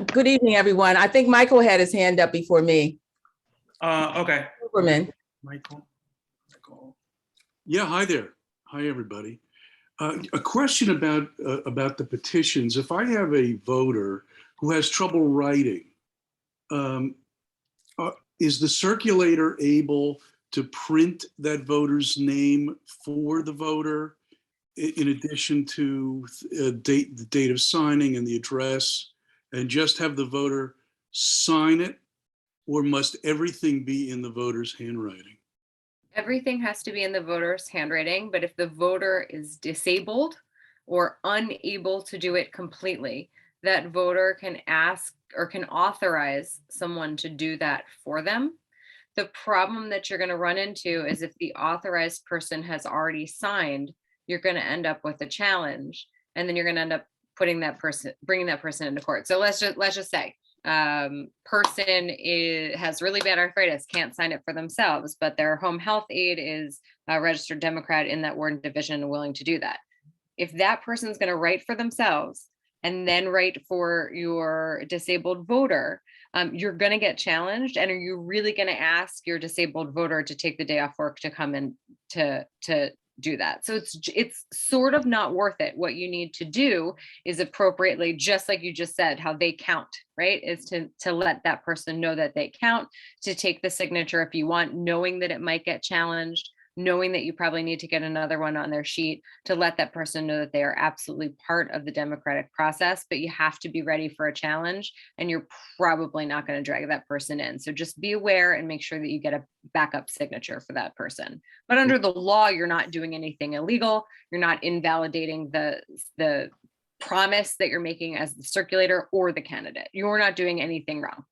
Good evening, everyone. I think Michael had his hand up before me. Okay. Superman. Michael. Yeah, hi there. Hi, everybody. A question about the petitions. If I have a voter who has trouble writing, is the circulator able to print that voter's name for the voter in addition to the date of signing and the address, and just have the voter sign it, or must everything be in the voter's handwriting? Everything has to be in the voter's handwriting, but if the voter is disabled or unable to do it completely, that voter can ask or can authorize someone to do that for them. The problem that you're going to run into is if the authorized person has already signed, you're going to end up with a challenge. and then you're going to end up bringing that person into court. So let's just say person has really bad arthritis, can't sign it for themselves, but their home health aide is a registered Democrat in that ward and division and willing to do that. If that person's going to write for themselves and then write for your disabled voter, you're going to get challenged. And are you really going to ask your disabled voter to take the day off work to come in to do that? So it's sort of not worth it. What you need to do is appropriately, just like you just said, how they count, right? Is to let that person know that they count, to take the signature if you want, knowing that it might get challenged, knowing that you probably need to get another one on their sheet, to let that person know that they are absolutely part of the democratic process, but you have to be ready for a challenge, and you're probably not going to drag that person in. So just be aware and make sure that you get a backup signature for that person. But under the law, you're not doing anything illegal. You're not invalidating the promise that you're making as the circulator or the candidate. You're not doing anything wrong.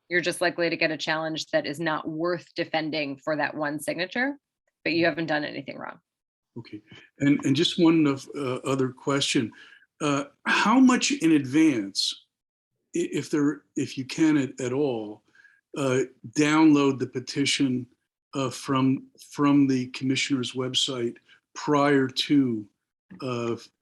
You're just likely to get a challenge that is not worth defending for that one signature, but you haven't done anything wrong. Okay, and just one other question. How much in advance, if you can at all, download the petition from the commissioner's website prior to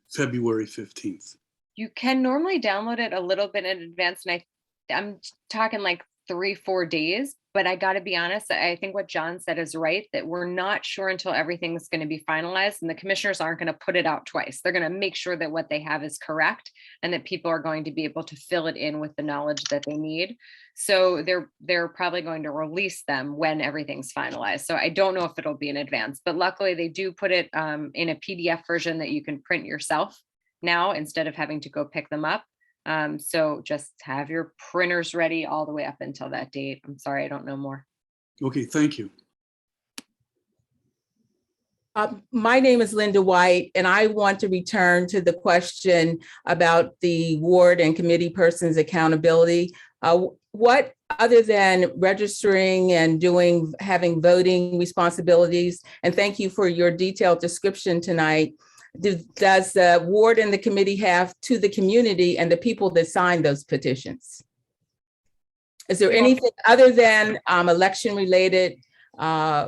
February 15th? You can normally download it a little bit in advance, and I'm talking like 3-4 days, but I got to be honest, I think what John said is right, that we're not sure until everything's going to be finalized, and the commissioners aren't going to put it out twice. They're going to make sure that what they have is correct and that people are going to be able to fill it in with the knowledge that they need. So they're probably going to release them when everything's finalized. So I don't know if it'll be in advance, but luckily they do put it in a PDF version that you can print yourself now instead of having to go pick them up. So just have your printers ready all the way up until that date. I'm sorry, I don't know more. Okay, thank you. My name is Linda White, and I want to return to the question about the ward and committee persons' accountability. What, other than registering and having voting responsibilities, and thank you for your detailed description tonight, does the ward and the committee have to the community and the people that sign those petitions? Is there anything other than election-related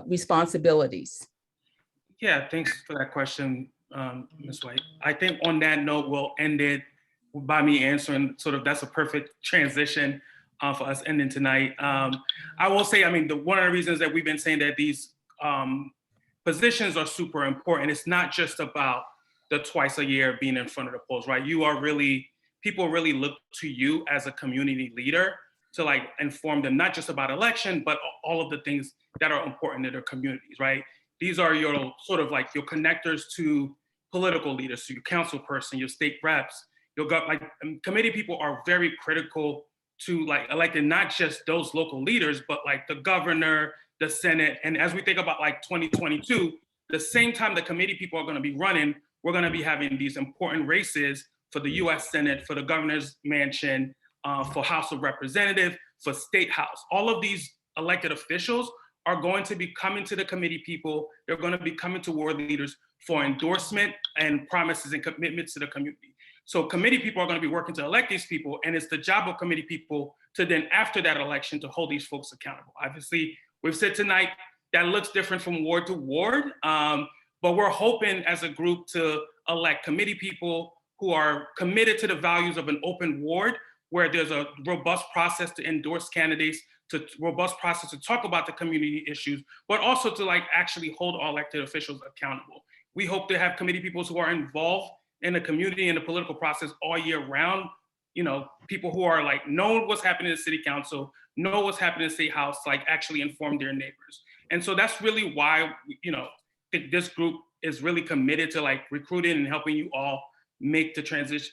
responsibilities? Yeah, thanks for that question, Ms. White. I think on that note, we'll end it by me answering that's a perfect transition for us ending tonight. I will say, one of the reasons that we've been saying that these positions are super important, it's not just about the twice a year being in front of the polls, right? People really look to you as a community leader to inform them, not just about election, but all of the things that are important to their communities, right? These are your your connectors to political leaders, to your council person, your state reps, committee people are very critical to electing not just those local leaders, but the governor, the Senate. And as we think about 2022, the same time the committee people are going to be running, we're going to be having these important races for the US Senate, for the governor's mansion, for House of Representatives, for State House. All of these elected officials are going to be coming to the committee people. They're going to be coming to ward leaders for endorsement and promises and commitments to the community. So committee people are going to be working to elect these people, and it's the job of committee people to then, after that election, to hold these folks accountable. Obviously, we've said tonight that looks different from ward to ward, but we're hoping as a group to elect committee people who are committed to the values of an open ward, where there's a robust process to endorse candidates, to robust process to talk about the community issues, but also to actually hold all elected officials accountable. We hope to have committee people who are involved in the community and the political process all year round. People who are know what's happening in the city council, know what's happening in the state house, actually inform their neighbors. And so that's really why, this group is really committed to recruiting and helping you all make the transition,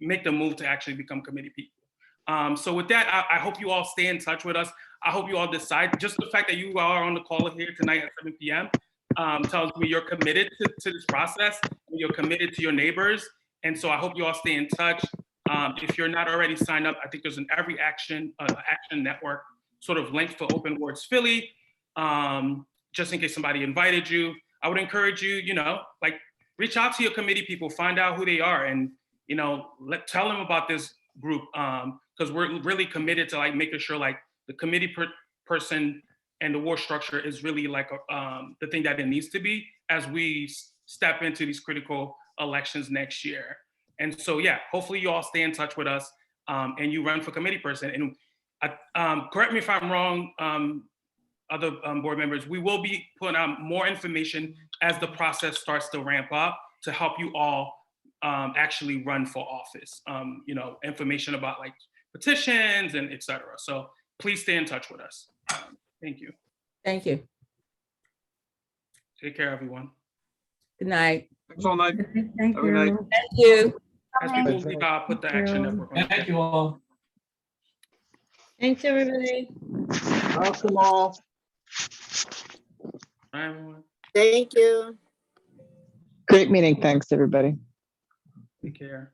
make the move to actually become committee people. So with that, I hope you all stay in touch with us. I hope you all decide, just the fact that you are on the call here tonight at 7 p.m. Tells me you're committed to this process, and you're committed to your neighbors. And so I hope you all stay in touch. If you're not already signed up, I think there's an Every Action Network link for Open Wards Philly, just in case somebody invited you. I would encourage you, reach out to your committee people, find out who they are, and tell them about this group, because we're really committed to like making sure like the committee person and the ward structure is really like the thing that it needs to be as we step into these critical elections next year. And so, yeah, hopefully you all stay in touch with us and you run for committee person. And correct me if I'm wrong, other board members, we will be putting out more information as the process starts to ramp up to help you all actually run for office. Information about like petitions and et cetera. So please stay in touch with us. Thank you. Thank you. Take care, everyone. Good night. Thanks all night. Thank Have a good night. you. Thank you. As people leave, I'll put the action network on. Thank you all. Thanks, everybody. Welcome all. Bye, everyone. Thank you. Great meeting. Thanks, everybody. Take care.